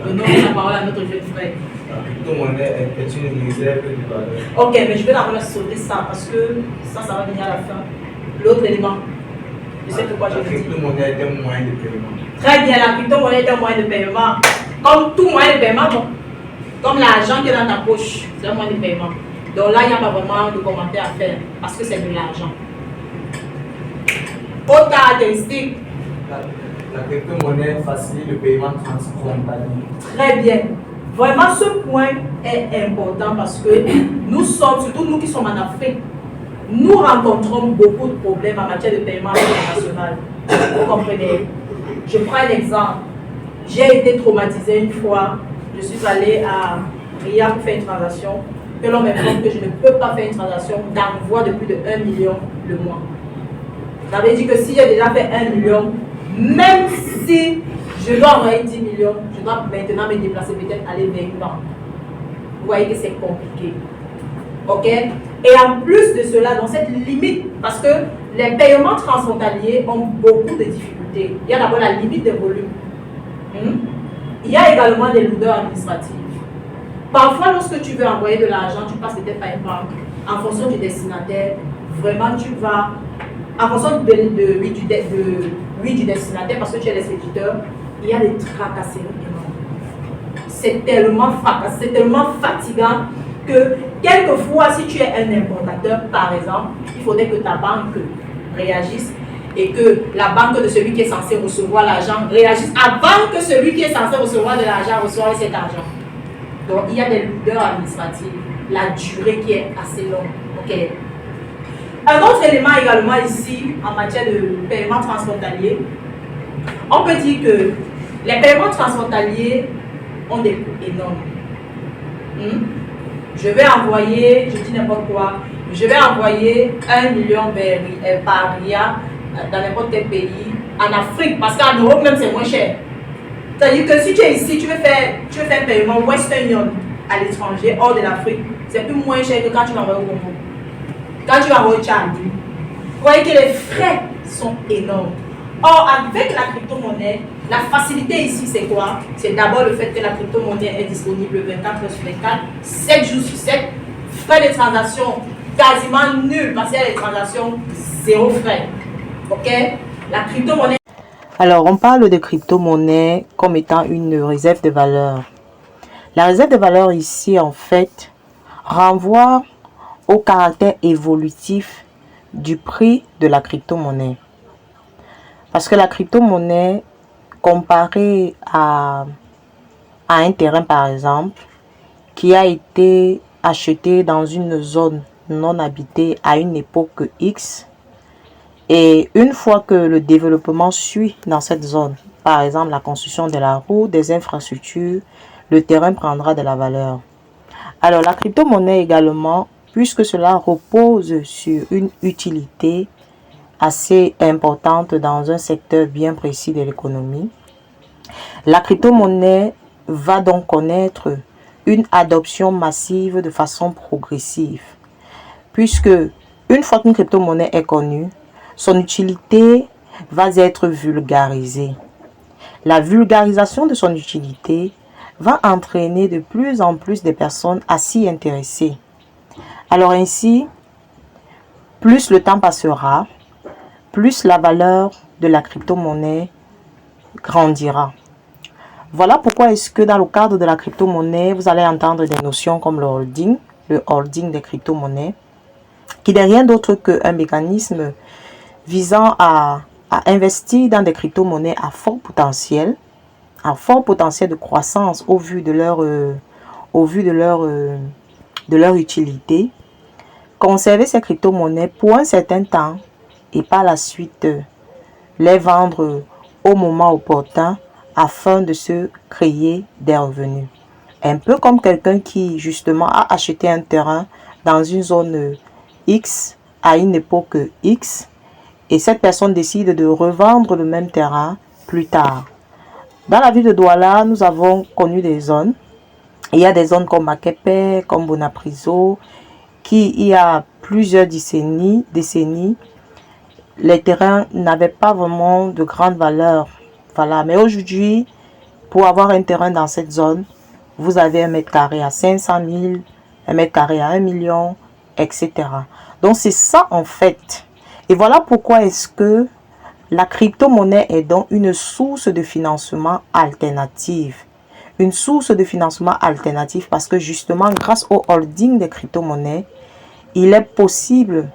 Donnons la parole à notre jeune frère. La crypto-monnaie est une réserve de valeur. Ok, mais je vais d'abord sauter ça parce que ça va venir à la fin. L'autre élément. Je sais pourquoi je le dis. La crypto-monnaie est un moyen de paiement. Très bien, la crypto-monnaie est un moyen de paiement. Comme tout moyen de paiement, bon. Comme l'argent qui est dans ta poche, c'est un moyen de paiement. Donc là, il n'y a pas vraiment de commentaire à faire parce que c'est de l'argent. Autre caractéristique. La crypto-monnaie facilite le paiement transfrontalier. Très bien. Vraiment, ce point est important parce que nous sommes, surtout nous qui sommes en Afrique, nous rencontrons beaucoup de problèmes en matière de paiement international. Vous comprenez? Je prends un exemple. J'ai été traumatisée une fois. Je suis allée à Ria pour faire une transaction. Que l'on m'informe que je ne peux pas faire une transaction d'envoi de plus de 1 million le mois. Ça veut dire que si j'ai déjà fait 1 million, même si je dois envoyer 10 millions, je dois maintenant me déplacer, peut-être aller vers une banque. Vous voyez que c'est compliqué. Ok? Et en plus de cela, dans cette limite, parce que les paiements transfrontaliers ont beaucoup de difficultés. Il y a d'abord la limite des volumes. Il y a également des lourdeurs administratives. Parfois, lorsque tu veux envoyer de l'argent, tu passes peut-être par une banque. En fonction du destinataire, vraiment, tu vas. En fonction du destinataire, parce que tu es l'expéditeur, il y a des tracasseries énormes. C'est tellement fatigant que quelquefois, si tu es un importateur, par exemple, il faudrait que ta banque réagisse et que la banque de celui qui est censé recevoir l'argent réagisse avant que celui qui est censé recevoir de l'argent reçoive cet argent. Donc, il y a des lourdeurs administratives, la durée qui est assez longue. Okay. Un autre élément également ici, en matière de paiement transfrontalier, on peut dire que les paiements transfrontaliers ont des coûts énormes. Je vais envoyer, je dis n'importe quoi, je vais envoyer 1 million par RIA dans n'importe quel pays, en Afrique, parce qu'en Europe même c'est moins cher. C'est-à-dire que si tu es ici, tu veux faire un paiement Western Union à l'étranger, hors de l'Afrique, c'est plus moins cher que quand tu vas envoyer au Congo. Quand tu vas envoyer au Tchad. Vous voyez que les frais sont énormes. Or, avec la crypto-monnaie, la facilité ici, c'est quoi? C'est d'abord le fait que la crypto-monnaie est disponible 24 heures sur 24, 7 jours sur 7, frais de transaction quasiment nuls, parce qu'il y a des transactions zéro frais. Ok? La crypto-monnaie. Alors, on parle de crypto-monnaie comme étant une réserve de valeur. La réserve de valeur ici, en fait, renvoie au caractère évolutif du prix de la crypto-monnaie. Parce que la crypto-monnaie, comparée à un terrain, par exemple, qui a été acheté dans une zone non habitée à une époque X, et une fois que le développement suit dans cette zone, par exemple la construction de la route, des infrastructures, le terrain prendra de la valeur. Alors la crypto-monnaie également, puisque cela repose sur une utilité assez importante dans un secteur bien précis de l'économie, la crypto-monnaie va donc connaître une adoption massive de façon progressive, puisque une fois qu'une crypto-monnaie est connue, son utilité va être vulgarisé. La vulgarisation de son utilité va entraîner de plus en plus de personnes à s'y intéresser. Alors ainsi, plus le temps passera, plus la valeur de la crypto-monnaie grandira. Voilà pourquoi est-ce que dans le cadre de la crypto-monnaie, vous allez entendre des notions comme le holding des crypto-monnaies, qui n'est rien d'autre qu'un mécanisme visant à investir dans des crypto-monnaies à fort potentiel de croissance au vu de leur utilité, conserver ces crypto-monnaies pour un certain temps et par la suite les vendre au moment opportun afin de se créer des revenus. Un peu comme quelqu'un qui justement a acheté un terrain dans une zone X à une époque X et cette personne décide de revendre le même terrain plus tard. Dans la ville de Douala, nous avons connu des zones. Il y a des zones comme Makepe, comme Bonapriso, qui il y a plusieurs décennies, les terrains n'avaient pas vraiment de grande valeur. Voilà. Mais aujourd'hui, pour avoir un terrain dans cette zone, vous avez 1 mètre carré à 500 000, 1 mètre carré à 1 million, etc. Donc c'est ça en fait. Et voilà pourquoi est-ce que la crypto-monnaie est donc une source de financement alternative. Une source de financement alternative parce que justement, grâce au holding des crypto-monnaies, il est possible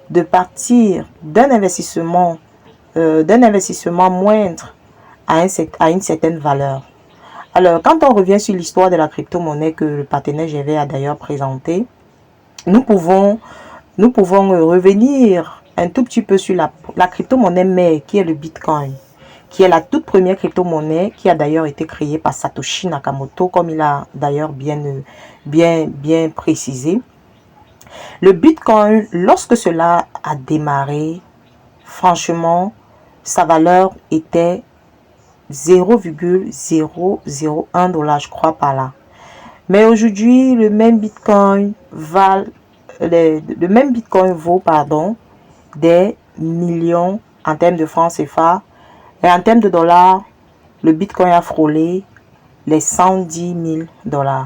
de partir d'un investissement moindre à une certaine valeur. Alors, quand on revient sur l'histoire de la crypto-monnaie que le partenaire GV a d'ailleurs présenté, nous pouvons revenir un tout petit peu sur la crypto-monnaie mère qui est le Bitcoin, qui est la toute première crypto-monnaie qui a d'ailleurs été créée par Satoshi Nakamoto, comme il a d'ailleurs bien précisé. Le Bitcoin, lorsque cela a démarré, franchement, sa valeur était 0,001 $, je crois, par là. Mais aujourd'hui, le même Bitcoin vaut des millions en termes de francs CFA. Et en termes de dollars, le Bitcoin a frôlé les 110 000 $.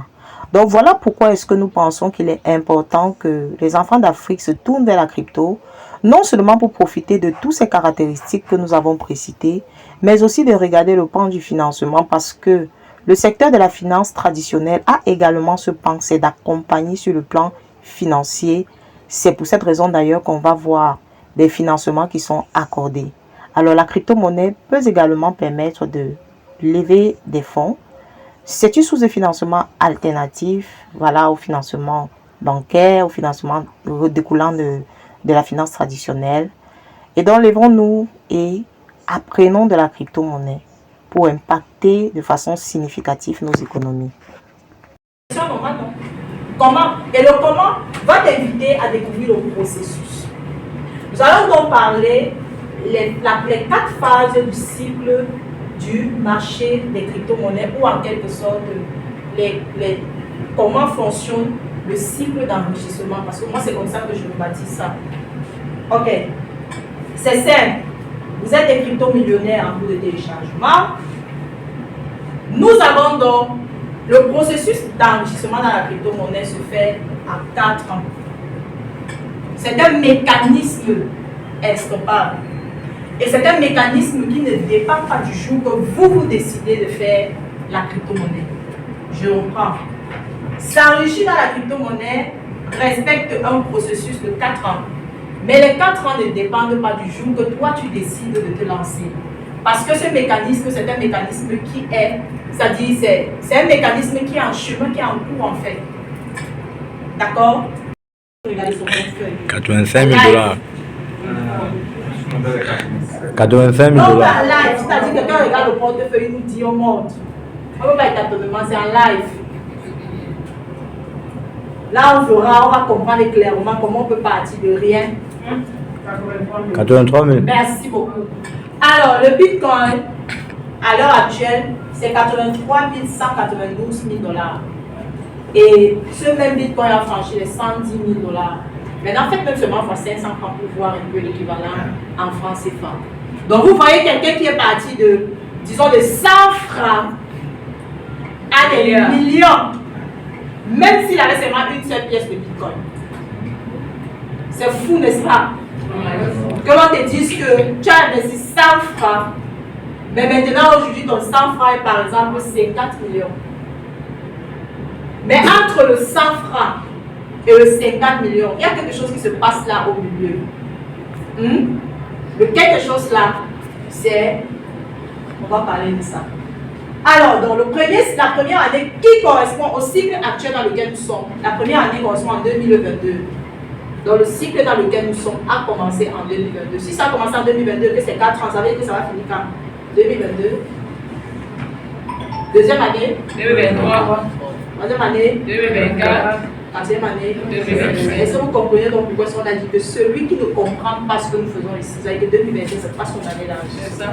Donc voilà pourquoi est-ce que nous pensons qu'il est important que les enfants d'Afrique se tournent vers la crypto, non seulement pour profiter de toutes ces caractéristiques que nous avons précitées, mais aussi de regarder le pan du financement parce que le secteur de la finance traditionnelle a également ce pan, c'est d'accompagner sur le plan financier. C'est pour cette raison d'ailleurs qu'on va voir des financements qui sont accordés. Alors la crypto-monnaie peut également permettre de lever des fonds. C'est une source de financement alternatif, voilà, au financement bancaire, au financement découlant de la finance traditionnelle. Et donc, lèverons-nous et apprenons de la crypto-monnaie pour impacter de façon significative nos économies. Comment? Et le comment va t'inviter à découvrir le processus. Nous allons donc parler les 4 phases du cycle du marché des crypto-monnaies ou en quelque sorte comment fonctionne le cycle d'enrichissement, parce que moi c'est comme ça que je bâtis ça. Ok, c'est simple. Vous êtes des crypto-millionnaires en cours de téléchargement. Nous avons donc le processus d'enrichissement dans la crypto-monnaie se fait à 4 ans. C'est un mécanisme estompable. Et c'est un mécanisme qui ne dépend pas du jour que vous décidez de faire la crypto-monnaie. Je reprends. S'enrichir dans la crypto-monnaie respecte un processus de 4 ans. Mais les 4 ans ne dépendent pas du jour que toi tu décides de te lancer. Parce que ce mécanisme, c'est un mécanisme qui est, c'est-à-dire c'est un mécanisme qui est en chemin, qui est en cours en fait. D'accord? Regardez son portefeuille. 85 000 $. 85 000 Non, $. mais en live, c'est-à-dire que quand on regarde le portefeuille, il nous dit on monte. On ne peut pas être tâtonnement, c'est en live. Là, on va comprendre clairement comment on peut partir de rien. 83 000. Merci beaucoup. Alors, le Bitcoin, à l'heure actuelle, c'est 83 192 000 $. Et ce même Bitcoin a franchi les 110 000 $. Maintenant, faites même seulement fois 500 francs pour voir un peu l'équivalent en francs CFA. Donc vous voyez quelqu'un qui est parti de, disons, de 100 francs à des millions, même s'il avait seulement une seule pièce de Bitcoin. C'est fou, n'est-ce pas? Que l'on te dise que tu as investi 100 francs, mais maintenant aujourd'hui ton 100 francs est par exemple 54 millions. Mais entre le 100 francs et le 50 millions, il y a quelque chose qui se passe là au milieu. Le quelque chose là, c'est... On va parler de ça. Alors, donc, la première année qui correspond au cycle actuel dans lequel nous sommes, la première année correspond en 2022. Donc, le cycle dans lequel nous sommes a commencé en 2022. Si ça a commencé en 2022, que c'est 4 ans, ça veut dire que ça va finir quand? 2022. Deuxième année 2023. Troisième année 2024. Quatrième année 2025. Est-ce que vous comprenez donc pourquoi on a dit que celui qui ne comprend pas ce que nous faisons ici, ça veut dire que 2025, c'est pas son année là. C'est ça.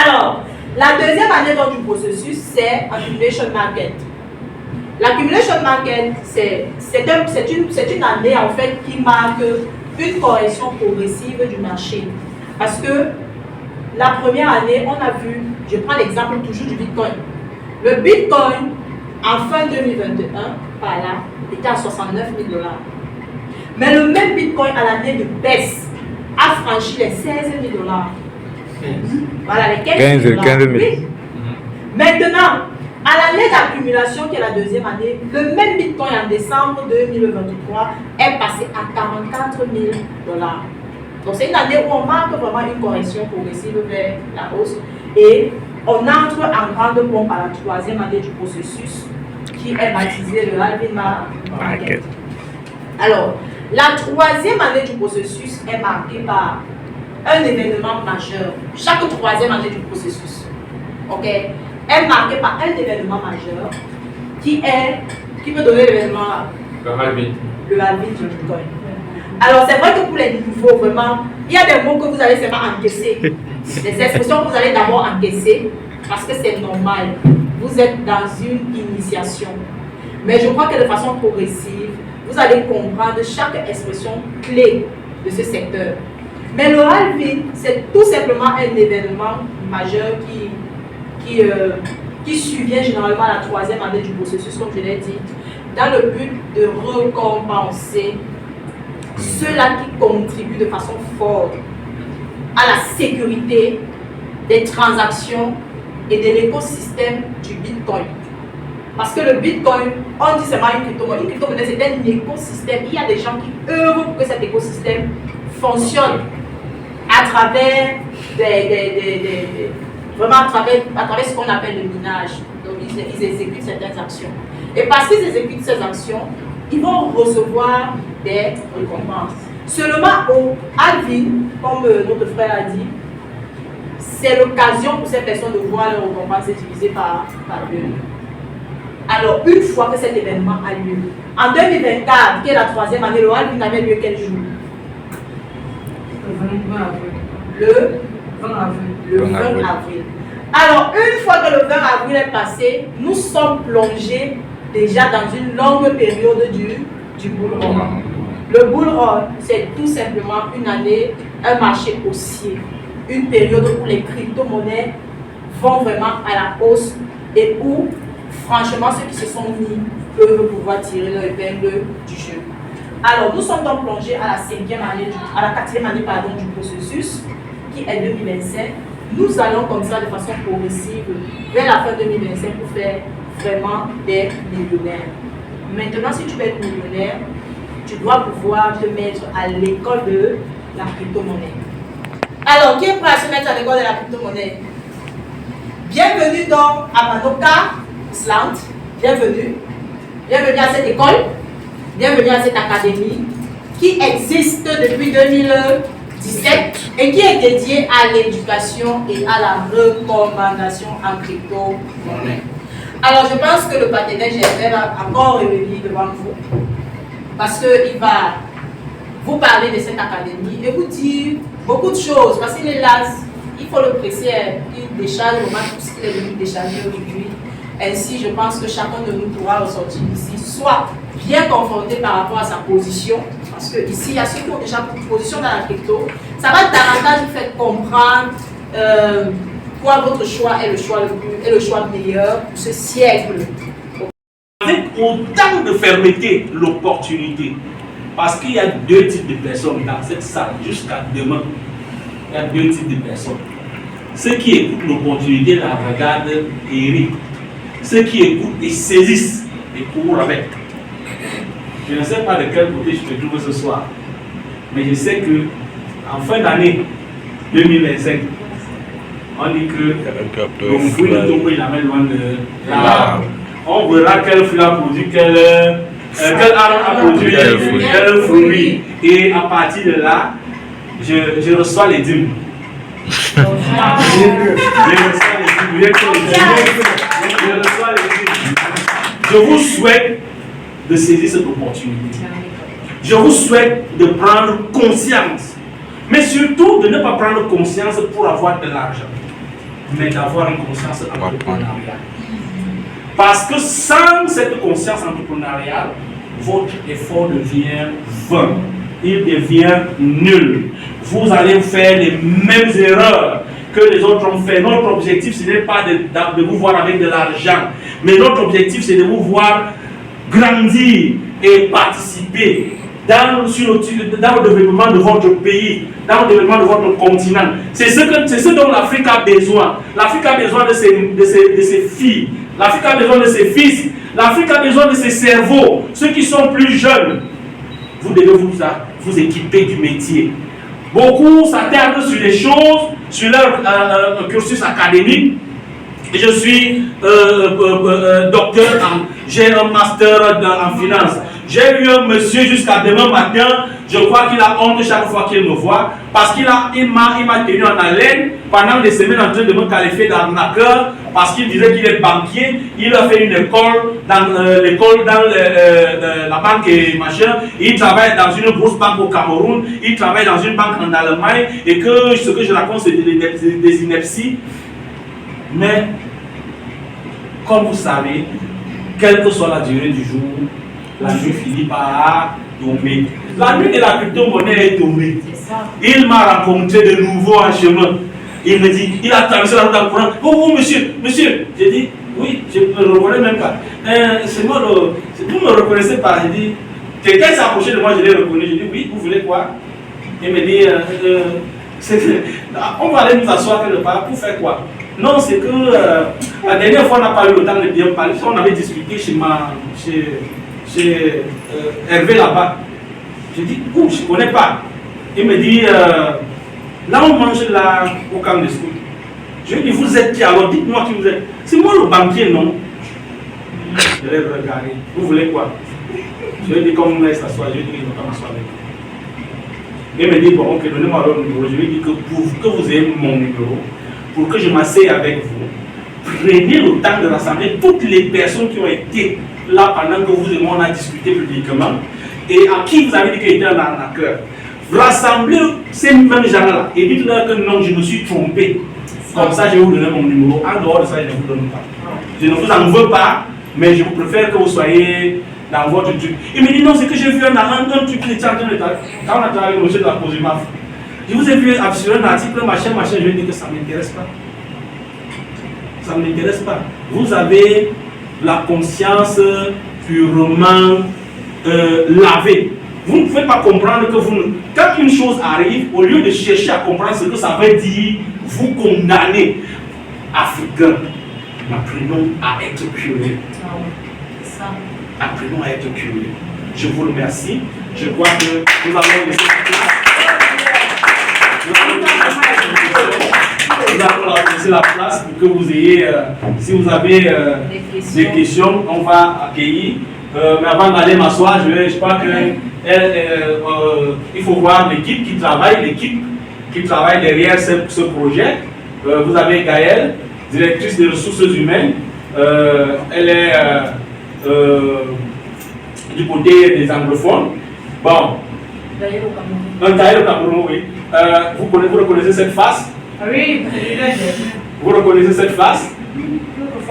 Alors, la deuxième année donc, du processus, c'est Accumulation Market. L'accumulation market, c'est une année en fait qui marque une correction progressive du marché. Parce que la première année, on a vu, je prends l'exemple toujours du Bitcoin. Le Bitcoin, en fin 2021, par là, était à 69 000 $. Mais le même Bitcoin à l'année de baisse a franchi les 16 000 $. Voilà, les 15 000 $. Oui. Maintenant, à l'année d'accumulation, qui est la deuxième année, le même Bitcoin en décembre 2023 est passé à 44 000 $. Donc c'est une année où on marque vraiment une correction progressive vers la hausse et on entre en grande pompe à la troisième année du processus qui est baptisé le halving market. Alors, la troisième année du processus est marquée par un événement majeur. Chaque troisième année du processus, ok, est marquée par un événement majeur qui peut donner l'événement Le halving. du Bitcoin. Alors c'est vrai que pour les nouveaux, vraiment, il y a des mots que vous allez seulement encaisser, des expressions que vous allez d'abord encaisser parce que c'est normal. Vous êtes dans une initiation. Mais je crois que de façon progressive, vous allez comprendre chaque expression clé de ce secteur. Mais le halving, c'est tout simplement un événement majeur qui survient généralement à la troisième année du processus, comme je l'ai dit, dans le but de récompenser ceux-là qui contribuent de façon forte à la sécurité des transactions et de l'écosystème du Bitcoin. Parce que le Bitcoin, on dit seulement une crypto-monnaie. Une crypto-monnaie, c'est un écosystème. Il y a des gens qui œuvrent pour que cet écosystème fonctionne à travers vraiment à travers ce qu'on appelle le minage. Donc ils exécutent certaines actions. Et parce qu'ils exécutent ces actions, ils vont recevoir des récompenses. Seulement au halving, comme notre frère a dit, c'est l'occasion pour ces personnes de voir leurs récompenses divisées par 2. Alors, une fois que cet événement a lieu, en 2024, qui est la troisième année, le halving avait lieu quel jour? Le 20 avril. Alors, une fois que le 20 avril est passé, nous sommes plongés déjà dans une longue période du bull run. Le bull run, c'est tout simplement une année, un marché haussier, une période où les crypto-monnaies vont vraiment à la hausse et où, franchement, ceux qui se sont mis peuvent pouvoir tirer leur épingle du jeu. Alors, nous sommes donc plongés à la quatrième année du processus, qui est 2025. Nous allons comme ça de façon progressive vers la fin 2025 pour faire vraiment des millionnaires. Maintenant, si tu veux être millionnaire, tu dois pouvoir te mettre à l'école de la crypto-monnaie. Alors, qui est prêt à se mettre à l'école de la crypto-monnaie? Bienvenue donc à Manoka Island. Bienvenue. Bienvenue à cette école. Bienvenue à cette académie qui existe depuis 2017 et qui est dédiée à l'éducation et à la recommandation en crypto-monnaie. Alors, je pense que le partenaire GFR va encore revenir devant vous parce qu'il va vous parler de cette académie et vous dire beaucoup de choses parce qu'il est là, il faut le presser, il décharge vraiment tout ce qu'il est venu décharger aujourd'hui. Ainsi, je pense que chacun de nous pourra ressortir ici, soit bien confronté par rapport à sa position, parce que ici, il y a ceux qui ont déjà une position dans la crypto. Ça va davantage vous faire comprendre quoi votre choix est le choix meilleur pour ce siècle. Avec autant de fermeté, l'opportunité. Parce qu'il y a deux types de personnes dans cette salle jusqu'à demain. Il y a deux types de personnes. Ceux qui écoutent l'opportunité la regardent et rient. Ceux qui écoutent et saisissent et courent avec. Je ne sais pas de quel côté je te trouve ce soir, mais je sais que en fin d'année 2025, on dit que le fruit ne tombe jamais loin de l'arbre. On verra quel fruit a produit, quel arbre a produit quel fruit. Et à partir de là, je reçois les dîmes. Je vous souhaite de saisir cette opportunité. Je vous souhaite de prendre conscience. Mais surtout de ne pas prendre conscience pour avoir de l'argent, mais d'avoir une conscience entrepreneuriale. Parce que sans cette conscience entrepreneuriale, votre effort devient vain. Il devient nul. Vous allez faire les mêmes erreurs que les autres ont fait. Notre objectif, ce n'est pas de vous voir avec de l'argent, mais notre objectif, c'est de vous voir grandir et participer dans le développement de votre pays, dans le développement de votre continent. C'est ce dont l'Afrique a besoin. L'Afrique a besoin de ses filles. L'Afrique a besoin de ses fils. L'Afrique a besoin de ses cerveaux. Ceux qui sont plus jeunes, vous devez vous équiper du métier. Beaucoup s'attardent sur les choses, sur leur cursus académique. Je suis docteur, j'ai un master en finance. J'ai eu un monsieur jusqu'à demain matin, je crois qu'il a honte chaque fois qu'il me voit, parce qu'il m'a tenu en haleine pendant des semaines en train de me qualifier d'arnaqueur, parce qu'il disait qu'il est banquier. Il a fait une école dans la banque et machin. Il travaille dans une grosse banque au Cameroun, il travaille dans une banque en Allemagne, et que ce que je raconte, c'est des inepties. Mais, comme vous savez, quelle que soit la durée du jour, la nuit finit par tomber. La nuit de la crypto-monnaie est tombée. Il m'a rencontré de nouveau en chemin. Il me dit, il a traversé la route en courant. Oh, monsieur. J'ai dit, oui, je ne me reconnais même pas. C'est moi, vous ne me reconnaissez pas. J'ai dit, quelqu'un s'est approché de moi, je l'ai reconnu. J'ai dit, oui, vous voulez quoi? Il me dit, on va aller nous asseoir quelque part pour faire quoi? Non, c'est que la dernière fois, on n'a pas eu le temps de bien parler. On avait discuté chez Hervé là-bas. Je dis, ouh, je ne connais pas. Il me dit, là on mange là au camp de school. Je lui dis, vous êtes qui alors? Dites-moi qui vous êtes. C'est moi le banquier, non? Je l'ai regardé. Vous voulez quoi? Je lui ai dit, comme on laisse s'asseoir, je lui ai dit, il ne va pas m'asseoir avec vous. Il me dit, bon, ok, donnez-moi le numéro. Je lui ai dit que pour que vous ayez mon numéro, pour que je m'asseye avec vous, prenez le temps de rassembler toutes les personnes qui ont été là pendant que vous et moi on a discuté publiquement et à qui vous avez dit qu'il était un arnaqueur. Rassemblez ces mêmes gens-là et dites-leur que non, je me suis trompé. Comme ça, je vais vous donner mon numéro. En dehors de ça, je ne vous donne pas. Je ne vous en veux pas, mais je vous préfère que vous soyez dans votre truc. Il me dit non, c'est que j'ai vu un truc qui était en train de travailler. Quand on a travaillé avec monsieur de la COSIMAF, je vous ai vu sur un article, machin, je lui ai dit que ça ne m'intéresse pas. Ça ne m'intéresse pas. Vous avez la conscience purement lavée. Vous ne pouvez pas comprendre que quand une chose arrive, au lieu de chercher à comprendre ce que ça veut dire, vous condamnez. Africains, apprenons à être curieux. Apprenons à être curieux. Je vous remercie. Je crois que nous avons laissé la place pour que vous ayez, si vous avez des questions, on va accueillir. Mais avant d'aller m'asseoir, je crois qu'il faut voir l'équipe qui travaille derrière ce projet. Vous avez Gaëlle, directrice des ressources humaines. Elle est du côté des anglophones. Bon. Gaëlle au Cameroun, oui. Vous reconnaissez cette face? Oui, vous reconnaissez cette face?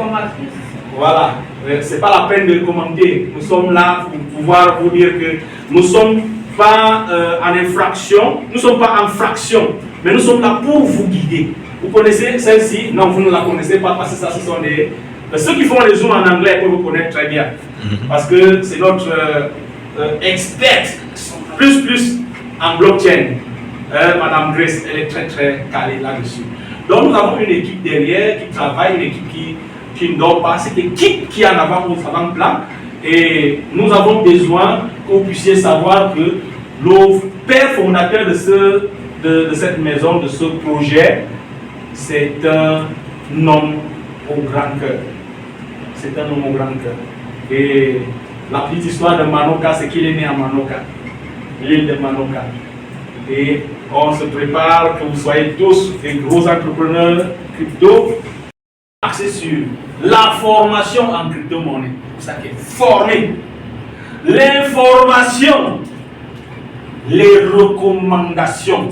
formatrice. Voilà, c'est pas la peine de commenter. Nous sommes là pour pouvoir vous dire que nous ne sommes pas en infraction, nous ne sommes pas en fraction mais nous sommes là pour vous guider. Vous connaissez celle-ci? Non, vous ne la connaissez pas parce que ça, ce sont des... Ceux qui font les zooms en anglais peuvent vous connaître très bien. Parce que c'est notre expert, plus en blockchain. Madame Grace, elle est très calée là-dessus. Donc nous avons une équipe derrière qui travaille, une équipe qui ne dort pas. Cette équipe qui est en avant-plan. Et nous avons besoin que vous puissiez savoir que le père fondateur de cette maison, de ce projet, c'est un homme au grand cœur. C'est un homme au grand cœur. Et la petite histoire de Manoka, c'est qu'il est né à Manoka, l'île de Manoka. Et on se prépare que vous soyez tous des gros entrepreneurs crypto axés sur la formation en crypto-monnaie. C'est ça qui est formé. L'information, les recommandations.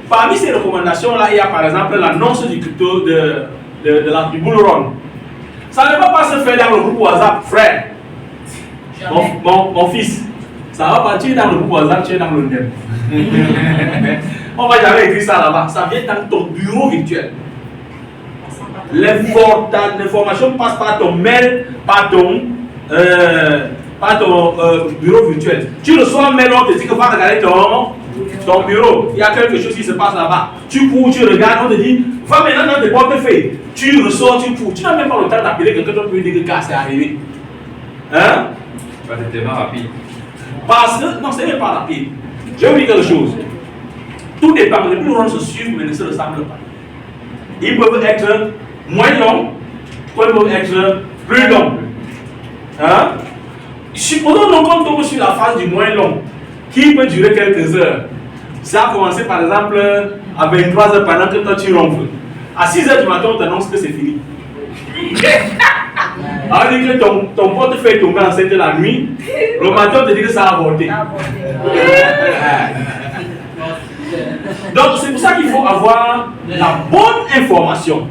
Parmi ces recommandations-là, il y a par exemple l'annonce du crypto du bull run. Ça ne va pas se faire dans le groupe WhatsApp, frère. Mon fils, ça va partir dans le groupe WhatsApp, tu es dans le NEM. On va jamais écrire ça là-bas. Ça vient dans ton bureau virtuel. L'information passe par ton mail, par ton bureau virtuel. Tu reçois un mail, on te dit que va regarder ton bureau. Il y a quelque chose qui se passe là-bas. Tu cours, tu regardes, on te dit, va maintenant dans tes portefeuilles. Tu ressors, tu cours. Tu n'as même pas le temps d'appeler quelqu'un d'autre pour lui dire que c'est arrivé. Hein? C'est tellement rapide. Parce que, non, ce n'est pas rapide. Je vais vous dire quelque chose. Tout dépend. Les bull runs se suivent, mais ne se ressemblent pas. Ils peuvent être moins longs, ou ils peuvent être plus longs. Hein? Supposons donc qu'on tombe sur la phase du moins long, qui peut durer quelques heures. Ça a commencé par exemple à 23 h pendant que toi tu ronfles. À 6 h du matin, on t'annonce que c'est fini. Alors, on dit que ton portefeuille est tombé enceinte la nuit. Le matin, on te dit que ça a avorté. Donc, c'est pour ça qu'il faut avoir la bonne information.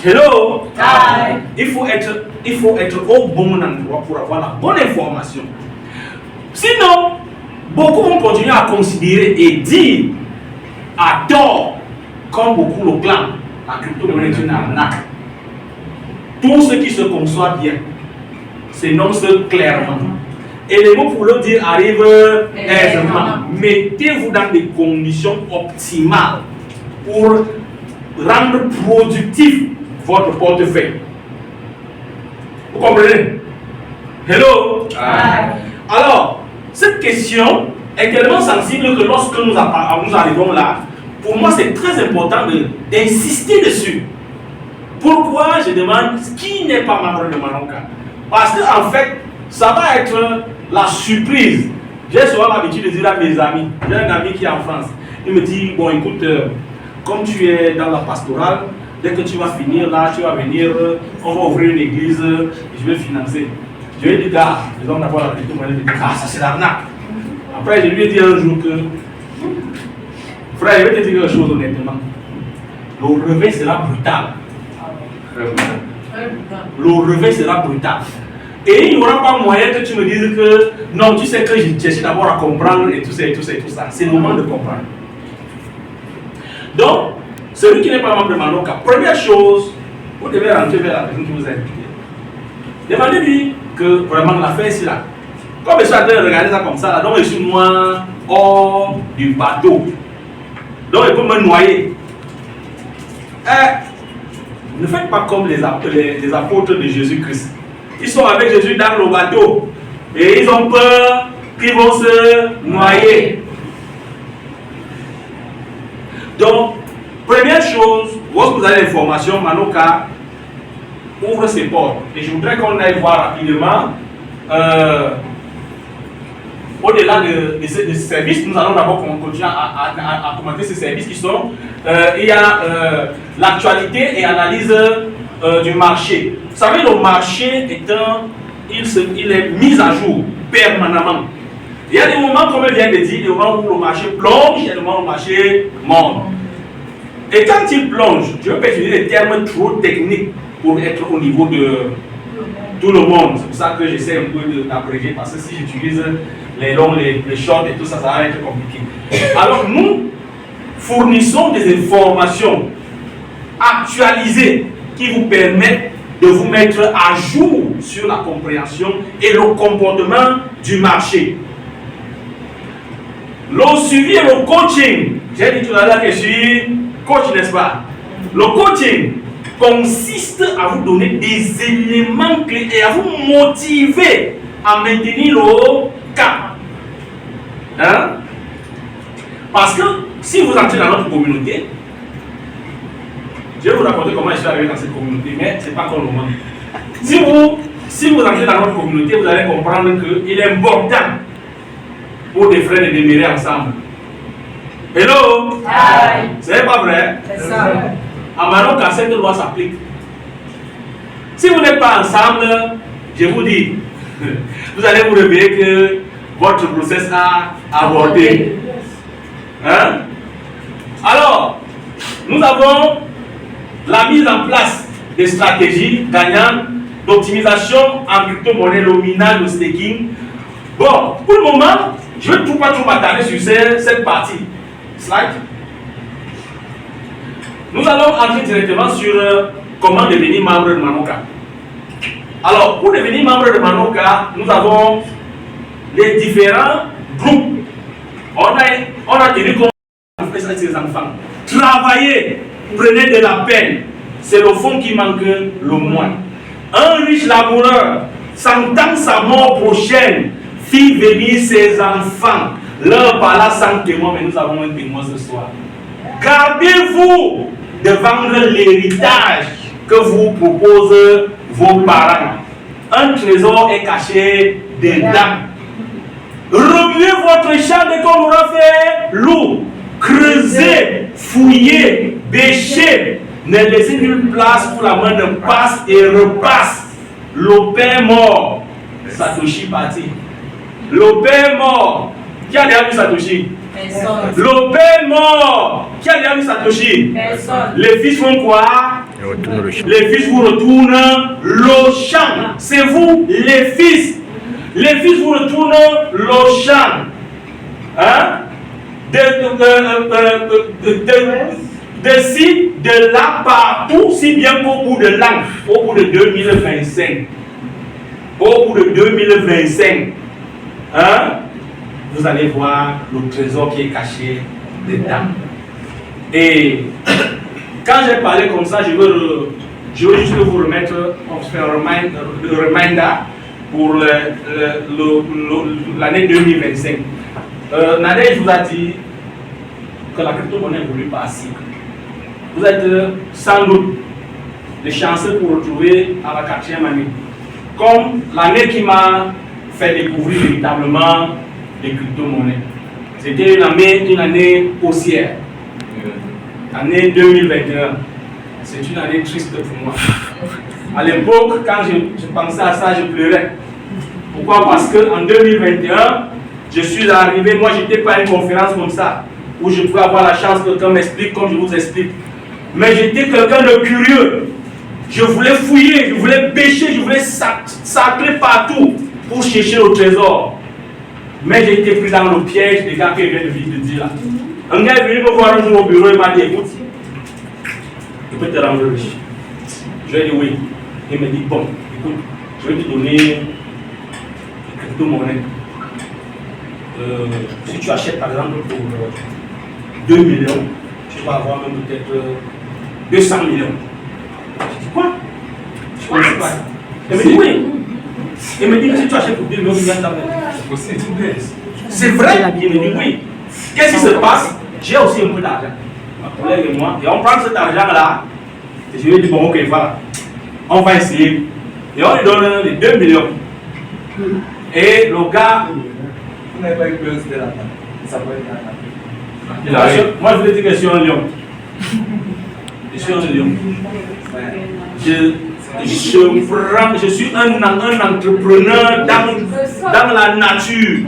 Hello? Hi. Il faut être au bon endroit pour avoir la bonne information. Sinon, beaucoup vont continuer à considérer et dire à tort, comme beaucoup le clament, la crypto-monnaie est une arnaque. Tout ce qui se conçoit bien s'énonce clairement. Et les mots pour le dire arrivent aisément. Mettez-vous dans des conditions optimales pour rendre productif votre portefeuille. Vous comprenez? Hello? Alors, cette question est tellement sensible que lorsque nous arrivons là, pour moi c'est très important d'insister dessus. Pourquoi je demande qui n'est pas membre de Manoka? Parce qu'en fait, ça va être la surprise. J'ai souvent l'habitude de dire à mes amis, j'ai un ami qui est en France, il me dit, bon écoute, comme tu es dans la pastorale, dès que tu vas finir là, tu vas venir, on va ouvrir une église, je vais financer. Je lui ai dit, gars, les hommes d'abord la crypto-monnaie, il me dit, ah ça c'est l'arnaque. Après je lui ai dit un jour que, frère, je vais te dire quelque chose honnêtement, le réveil sera brutal. Le réveil sera brutal. Et il n'y aura pas moyen que tu me dises que non, tu sais que j'ai cherché d'abord à comprendre et tout ça et tout ça et tout ça. C'est le moment de comprendre. Donc, celui qui n'est pas membre de Manoka, première chose, vous devez rentrer vers la personne qui vous a invité. Demandez-lui que vraiment l'affaire est là. Comme je suis en train de regarder ça comme ça, là, donc je suis moi hors du bateau. Donc il peut me noyer. Ne faites pas comme les apôtres de Jésus-Christ. Ils sont avec Jésus dans le bateau et ils ont peur qu'ils vont se noyer. Donc, première chose, lorsque vous avez l'information, Manoka ouvre ses portes. Et je voudrais qu'on aille voir rapidement, au-delà de ces services, nous allons d'abord continuer à commenter ces services qui sont, il y a l'actualité et analyse du marché. Vous savez, le marché il est mis à jour permanemment. Il y a des moments, comme je viens de dire, des moments où le marché plonge, il y a des moments où le marché monte. Et quand il plonge, je ne vais pas utiliser des termes trop techniques pour être au niveau de tout le monde. C'est pour ça que j'essaie un peu d'abréger, parce que si j'utilise les longs, les shorts et tout ça, ça va être compliqué. Alors nous fournissons des informations actualisées qui vous permettent de vous mettre à jour sur la compréhension et le comportement du marché. Le suivi et le coaching, j'ai dit tout à l'heure que je suis coach, n'est-ce pas? Le coaching consiste à vous donner des éléments clés et à vous motiver à maintenir le cap. Hein? Parce que si vous entrez dans notre communauté, je vais vous raconter comment je suis arrivé dans cette communauté, mais ce n'est pas encore le moment. Si vous entrez dans notre communauté, vous allez comprendre qu'il est important pour des frères de demeurer ensemble. Hello? Hi. C'est pas vrai? C'est ça. À Maroc, cette loi s'applique. Si vous n'êtes pas ensemble, je vous dis, vous allez vous réveiller que votre process a avorté. Hein? Alors, nous avons la mise en place des stratégies gagnantes d'optimisation en crypto-monnaie, le minage, le staking. Bon, pour le moment, je ne vais pas trop m'attarder sur cette partie. Slide. Nous allons entrer directement sur comment devenir membre de Manoka. Alors, pour devenir membre de Manoka, nous avons les différents groupes. On a tenu compte de ces enfants. Travaillez, prenez de la peine. C'est le fond qui manque le moins. Un riche laboureur s'entend sa mort prochaine, fit venir ses enfants. Leur parla sans témoin, mais nous avons un témoin ce soir. Gardez-vous de vendre l'héritage que vous proposent vos parents. Un trésor est caché dedans. Remuez votre champ dès qu'on aura fait lourd. Creusez, fouillez, bêchez. Ne laissez nulle place pour la main de passe et repasse. Le père mort. Satoshi parti. Le père mort. Qui a déjà vu Satoshi? Personne. Le père mort. Qui a déjà vu Satoshi? Personne. Les fils font quoi? Les fils vous retournent le champ. C'est vous, les fils. Les fils vous retournent le champ. Hein? D'ici, de là, partout, si bien qu'au bout de l'an, au bout de 2025. Au bout de 2025. Hein? Vous allez voir le trésor qui est caché dedans. Et quand j'ai parlé comme ça, je veux juste vous remettre, on se fait un reminder pour l'année 2025. Nadège vous a dit que la crypto-monnaie évolue par cycle. Vous êtes sans doute des chanceux pour retrouver à la 4e année. Comme l'année qui m'a fait découvrir véritablement les crypto-monnaies. C'était une année haussière. Année 2021. C'est une année triste pour moi. À l'époque, quand je pensais à ça, je pleurais. Pourquoi? Parce qu'en 2021, je suis arrivé, moi je n'étais pas à une conférence comme ça, où je pouvais avoir la chance que quelqu'un m'explique comme je vous explique. Mais j'étais quelqu'un de curieux. Je voulais fouiller, je voulais pêcher, je voulais sacrer partout pour chercher le trésor. Mais j'ai été pris dans le piège des gars qui viennent de dire là. Un gars est venu me voir un jour au bureau et m'a dit, écoute, je peux te rendre riche. Je lui ai dit oui. Il m'a dit, bon, écoute, je vais te donner une crypto-monnaie. Si tu achètes par exemple pour 2 millions, tu vas avoir même peut-être 200 millions. Je dis quoi? Je ne sais pas. Il me dit oui. Il me dit que si tu achètes pour 2 millions, tu viens t'amener. C'est vrai? Il me dit oui. Qu'est-ce qui se passe? J'ai aussi un peu d'argent. Ma collègue et moi. Et on prend cet argent-là. Et je lui dis bon, ok, voilà. On va essayer. Et on lui donne les 2 millions. Et le gars. Vous n'avez pas eu peur de la table. Ça peut être la table. Moi, je voulais dire que je suis un lion. Je suis un lion. Je suis un entrepreneur dans la nature.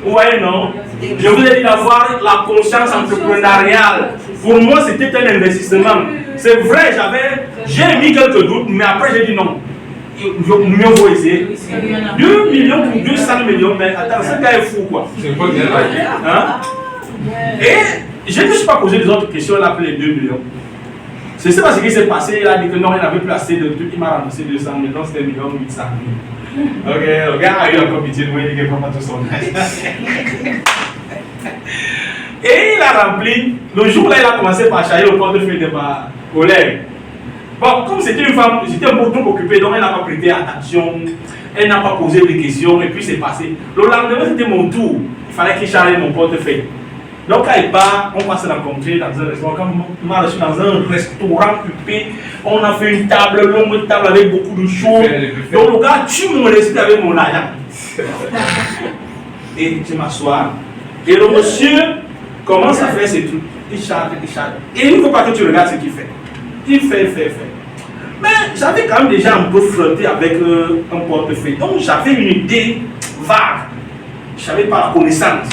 Vous voyez, non? Je vous ai dit d'avoir la conscience entrepreneuriale. Pour moi, c'était un investissement. C'est vrai, j'ai mis quelques doutes, mais après j'ai dit non. mieux vaut essayer. 2 millions pour 200 millions, mais attends, ce gars est fou quoi. C'est quoi bien Hein? Et je ne me suis pas posé des autres questions, il a appelé les 2 millions. C'est ça ce qui s'est passé, il a dit que non, il n'avait plus assez de trucs, il m'a remboursé 200 000, donc c'était 1 800 000. Ok, le gars a eu encore pitié de moi, il dit qu'il ne prend pas tout son âge. Et il a rempli, le jour là il a commencé par charger le portefeuille de ma collègue. Bon, comme c'était une femme, j'étais un peu trop occupé, donc elle n'a pas prêté attention, elle n'a pas posé de questions, et puis c'est passé. Le lendemain c'était mon tour, il fallait qu'il charge mon portefeuille. Donc quand il part, on va se rencontrer dans un restaurant. Quand on m'a reçu dans un restaurant occupé, on a fait une table, longue table avec beaucoup de choses. Donc le gars tue mon respect avec mon argent. Et je m'assois. Et le monsieur commence à faire ses trucs. Il charge, il charge. Et il ne faut pas que tu regardes ce qu'il fait. Il fait. Mais j'avais quand même déjà un peu flirté avec un portefeuille. Donc j'avais une idée vague. Je n'avais pas la connaissance.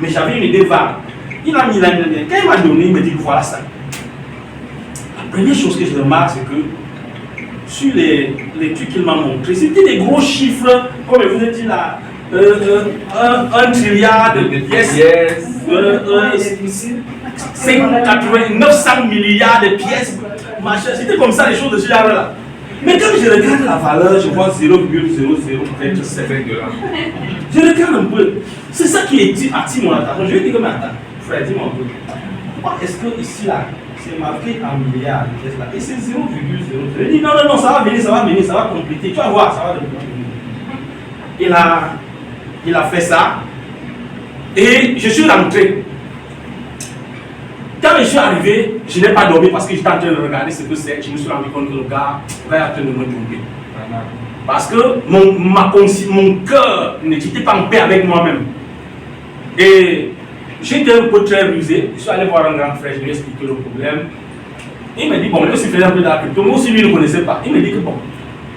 Mais j'avais une idée vague. Il a mis la main. Quand il m'a donné, il me dit voilà ça. La première chose que je remarque, c'est que sur les trucs qu'il m'a montré, c'était des gros chiffres, comme je vous ai dit là, 1 trilliard de pièces, 900 milliards de pièces, machin. C'était comme ça les choses de ce genre-là. Mais quand je regarde la valeur, je vois 0,00 peut-être 7 $. Je regarde un peu. C'est ça qui attire mon attention. Je lui dis que mais attends, frère, dis-moi un peu. Pourquoi est-ce que ici là, c'est marqué en milliards de pièces là, et c'est 0,00? Je lui dis non, ça va venir, ça va compléter. Tu vas voir, ça va venir. Il a fait ça. Et je suis rentré. Quand je suis arrivé, je n'ai pas dormi parce que j'étais en train de regarder ce que c'est. Je me suis rendu compte que le gars va en train de me tromper. Parce que mon cœur n'était pas en paix avec moi-même. Et j'étais un peu très rusé. Je suis allé voir un grand frère, je lui ai expliqué le problème. Il m'a dit, bon, lui aussi faisait un peu de la crypto. Moi aussi, lui, il ne connaissait pas. Il m'a dit que bon,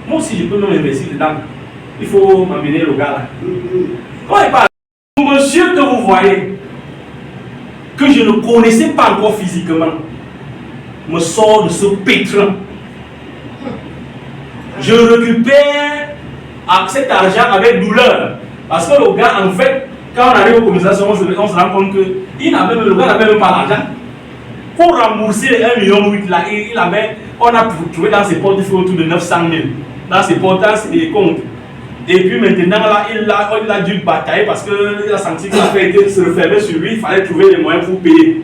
moi aussi, je peux même investir dedans. Il faut m'amener le gars là. Quand il parle, monsieur que vous voyez, que je ne connaissais pas encore physiquement, me sort de ce pétrin. Je récupère cet argent avec douleur. Parce que le gars, en fait, quand on arrive aux communications, on se rend compte que le gars n'avait même pas l'argent. Pour rembourser les 1,8 million là, on a trouvé dans ses portefeuilles autour de 900 000. Dans ses portages et les comptes. Et puis maintenant, là, il a dû batailler parce qu'il a senti que l'affaire était se refermer sur lui. Il fallait trouver les moyens pour payer.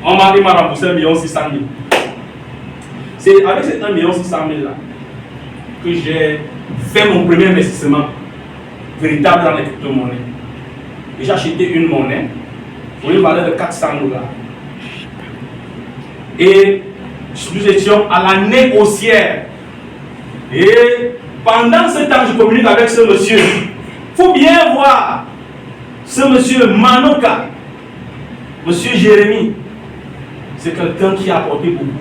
Il m'a remboursé 1,6 million. C'est avec ces 1,6 million là que j'ai fait mon premier investissement véritable dans les crypto-monnaies. Et j'ai acheté une monnaie pour une valeur de 400 $. Et nous étions à la négocière. Et pendant ce temps, je communique avec ce monsieur. Il faut bien voir ce monsieur Manoka, monsieur Jérémy. C'est quelqu'un qui a apporté beaucoup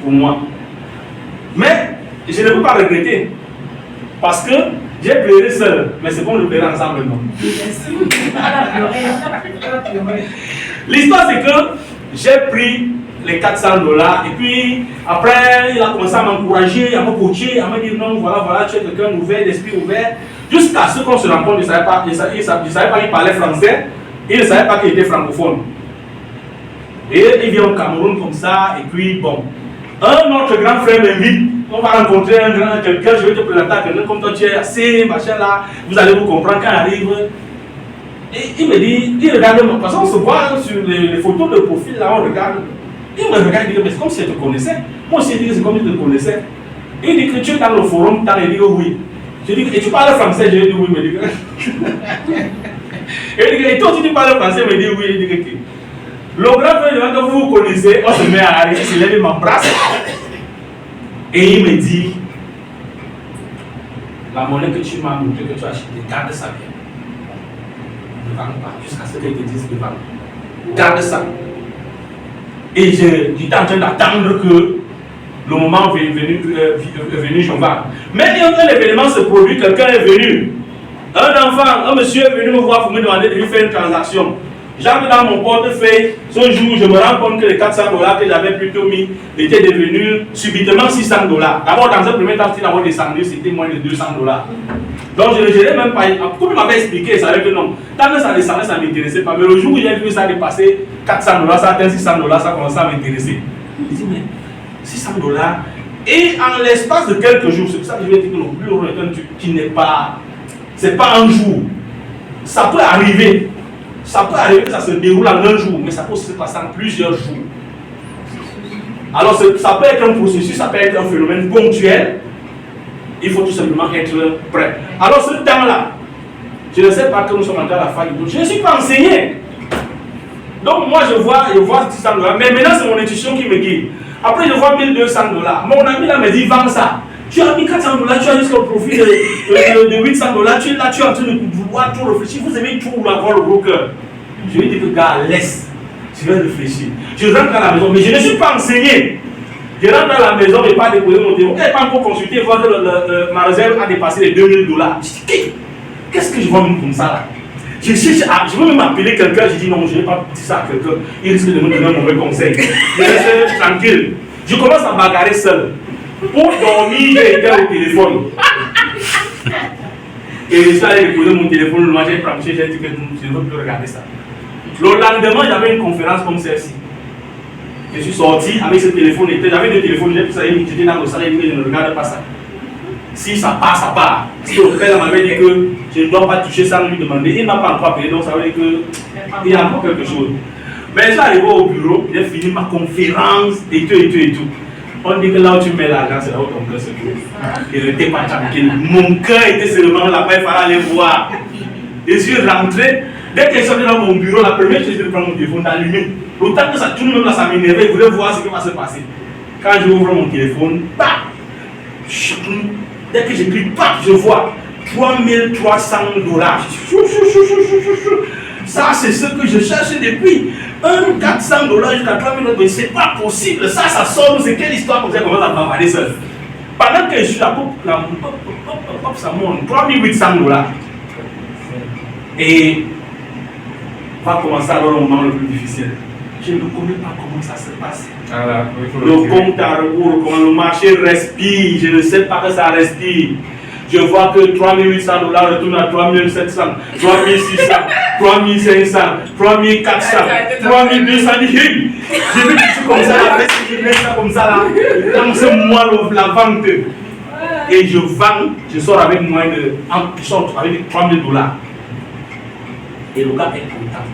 pour moi. Mais je ne peux pas regretter. Parce que j'ai pleuré seul. Mais c'est bon de pleurer ensemble, non? L'histoire, c'est que j'ai pris les 400 $. Et puis, après, il a commencé à m'encourager, à me coacher, à me dire non, voilà, tu es quelqu'un ouvert, d'esprit ouvert. Jusqu'à ce qu'on se rencontre, il ne savait pas qu'il parlait français, il ne savait pas qu'il était francophone. Et il vient au Cameroun comme ça, et puis bon. Un autre grand frère m'invite, on va rencontrer quelqu'un, je vais te présenter à quelqu'un comme toi, tu es assez, machin là, vous allez vous comprendre quand il arrive. Et il me dit, il regarde, parce qu'on se voit sur les photos de profil là, on regarde. Il me regarde et dit, mais c'est comme si je te connaissais. Moi aussi, je dis, c'est comme si je te connaissais. Et il dit que tu es dans le forum, il dit que oui. Je dis, et tu parles français? Je lui dis oui, il me dit que. Et toi aussi tu parles français? Il me dit oui, il dit que. Le grand frère, que vous connaissez, on se met à arrêter, il se lève, il m'embrasse. Et il me dit, la monnaie que tu m'as montrée, que tu as achetée, garde ça bien. Ne vends pas, jusqu'à ce qu'elle te dise de vendre. Garde ça. Et j'étais en train d'attendre que le moment est venu, je vends. Mais un événement se produit, quelqu'un est venu. Un enfant, un monsieur est venu me voir pour me demander de lui faire une transaction. J'entre dans mon portefeuille, ce jour, je me rends compte que les 400 $ que j'avais plutôt mis étaient devenus subitement 600 $. D'abord, dans un premier temps, il avait descendu, c'était moins de 200 $. Donc, je ne gérais même pas. Comme il m'avait expliqué, il savait que non. Tant que ça descendait, ça ne m'intéressait pas. Mais le jour où j'ai vu que ça dépassait 400 $, ça atteint 600 $, ça commençait à m'intéresser. Je dis, mais 600 $. Et en l'espace de quelques jours, c'est pour ça que je vais dire que le bureau est un truc qui n'est pas. C'est pas un jour. Ça peut arriver. Ça peut arriver que ça se déroule en un jour, mais ça peut aussi se passer en plusieurs jours. Alors, ça peut être un processus, ça peut être un phénomène ponctuel. Il faut tout simplement être prêt. Alors, ce temps-là, je ne sais pas que nous sommes entrés à la fac, je ne suis pas enseigné. Donc, moi, je vois 600 $, mais maintenant, c'est mon intuition qui me guide. Après, je vois 1200 $. Mon ami là me dit, vends ça. Tu as mis 400 $, tu as jusqu'au profit de 800 $, tu es là, tu es en train de vouloir tout réfléchir. Vous aimez tout avoir le gros cœur. Je lui dis que, gars, laisse. Je vais réfléchir. Je rentre à la maison, mais je ne suis pas enseigné. Je rentre à la maison et pas déposer mon téléphone. Je n'ai pas encore consulté, voir que ma réserve a dépassé les 2000 $. Je dis, qu'est-ce que je vois même comme ça là? Je veux même appeler quelqu'un, je dis non, je ne vais pas dire ça à quelqu'un. Il risque de me donner un mauvais conseil. Je reste tranquille. Je commence à bagarrer seul. Pour dormir, j'ai été au téléphone. Et je suis allé déposer mon téléphone, moi j'ai planché, j'ai dit que je ne veux plus regarder ça. Le lendemain, j'avais une conférence comme celle-ci. Je suis sorti avec ce téléphone, j'avais deux téléphones, j'étais dans le salon et je ne regarde pas ça. Si ça part, ça part. Si le père m'avait dit que je ne dois pas toucher ça, lui demander, il ne m'a pas encore appelé, donc ça veut dire qu'il y a encore quelque chose. Mais je suis arrivé au bureau, j'ai fini ma conférence et tout. On dit que là où tu mets l'argent, c'est là où ton cœur se trouve. Je n'étais pas tranquille. Mon cœur était seulement là-bas, il fallait aller voir. Je suis rentré. Dès que je suis dans mon bureau, la première chose, je prends mon téléphone, d'allumer. Autant que ça tourne, même là, ça m'énervait. Je voulais voir ce qui va se passer. Quand je ouvre mon téléphone, paf! Dès que j'écris, paf, je vois 3300 $. Ça, c'est ce que je cherchais depuis. 400 $ jusqu'à 3000 $, mais c'est pas possible. Ça sort, c'est quelle histoire comme ça qu'on va bavarder seul. Pendant que je suis là, ça monte 3800 $. Et on va commencer alors le moment le plus difficile. Je ne connais pas comment ça se passe. Le compte à rebours, comment le marché respire, je ne sais pas que ça respire. Je vois que 3800 $ retournent à 3700, 3600, 3500, 3400, 3200. J'ai vu que c'est comme ça, je laisse ça comme ça là. Dans ce mois, la vente. Et je vends, je sors avec moins de. Je sors avec 3000 $. Et le gars est content.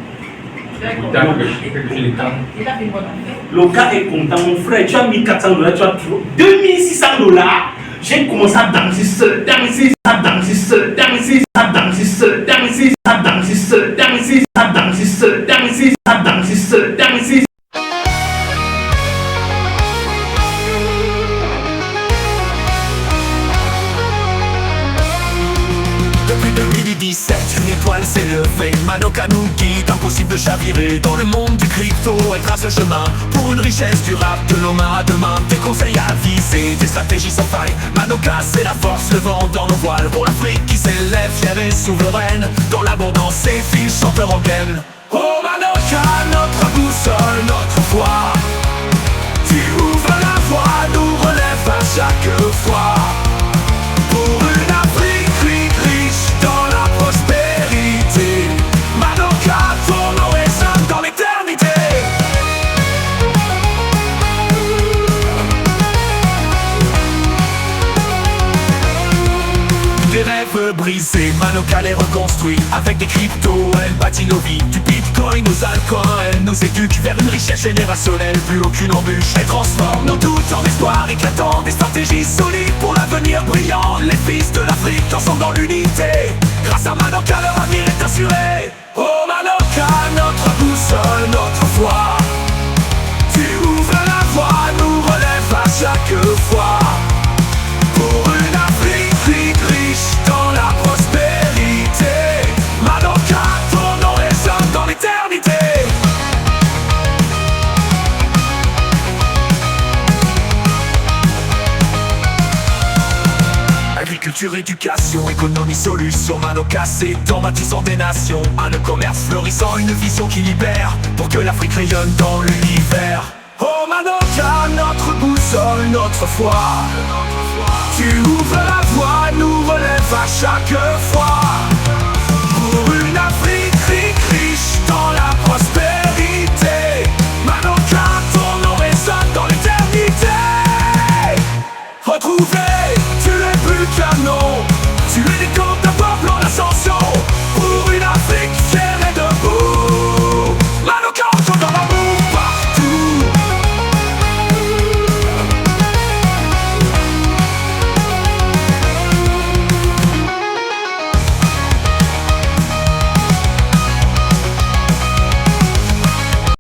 Le gars est content, mon frère. Tu as mis 400 $, tu as 2600 $. J'ai commencé à danser seul, danser. Depuis 2017, une étoile s'est levée, Manoka nous guide, impossible de chavirer dans le monde du crypto. Elle trace le chemin pour une richesse durable de nos mains à demain. Des conseils à viser, des stratégies sans faille. Manoka c'est la force, le vent dans nos voiles pour l'Afrique qui s'élève fière et souveraine. Dans l'abondance et fils chanteur en gaine. Oh Manoka, notre boussole, notre foi. Tu ouvres la voie, nous relève à chaque fois. Pour une Afrique riche dans la prospérité. Manoka, ton nom résonne dans l'éternité. Des rêves brisés, Manoka les reconstruit. Avec des cryptos, elle bâtit nos vies. Du bitcoin aux altcoins, elle nous éduque vers une richesse générationnelle. Plus aucune embûche, elle transforme nos doutes en espoir éclatant. Des stratégies solides pour l'avenir brillant. Les fils de l'Afrique dansent dans l'unité. Grâce à Manoka, leur avenir est assuré. Oh Manoka, notre boussole, notre foi. Tu ouvres la voie, nous relève à chaque fois. Pour une Afrique riche dans la prospérité. Manoka, ton nom résonne dans l'éternité. Agriculture culture, éducation, économie, solution. Manoka s'étend, bâtissant des nations. Un commerce fleurissant, une vision qui libère, pour que l'Afrique rayonne dans l'univers. Oh Manoka, notre boussole, notre foi. Tu ouvres la voie, nous relève à chaque fois.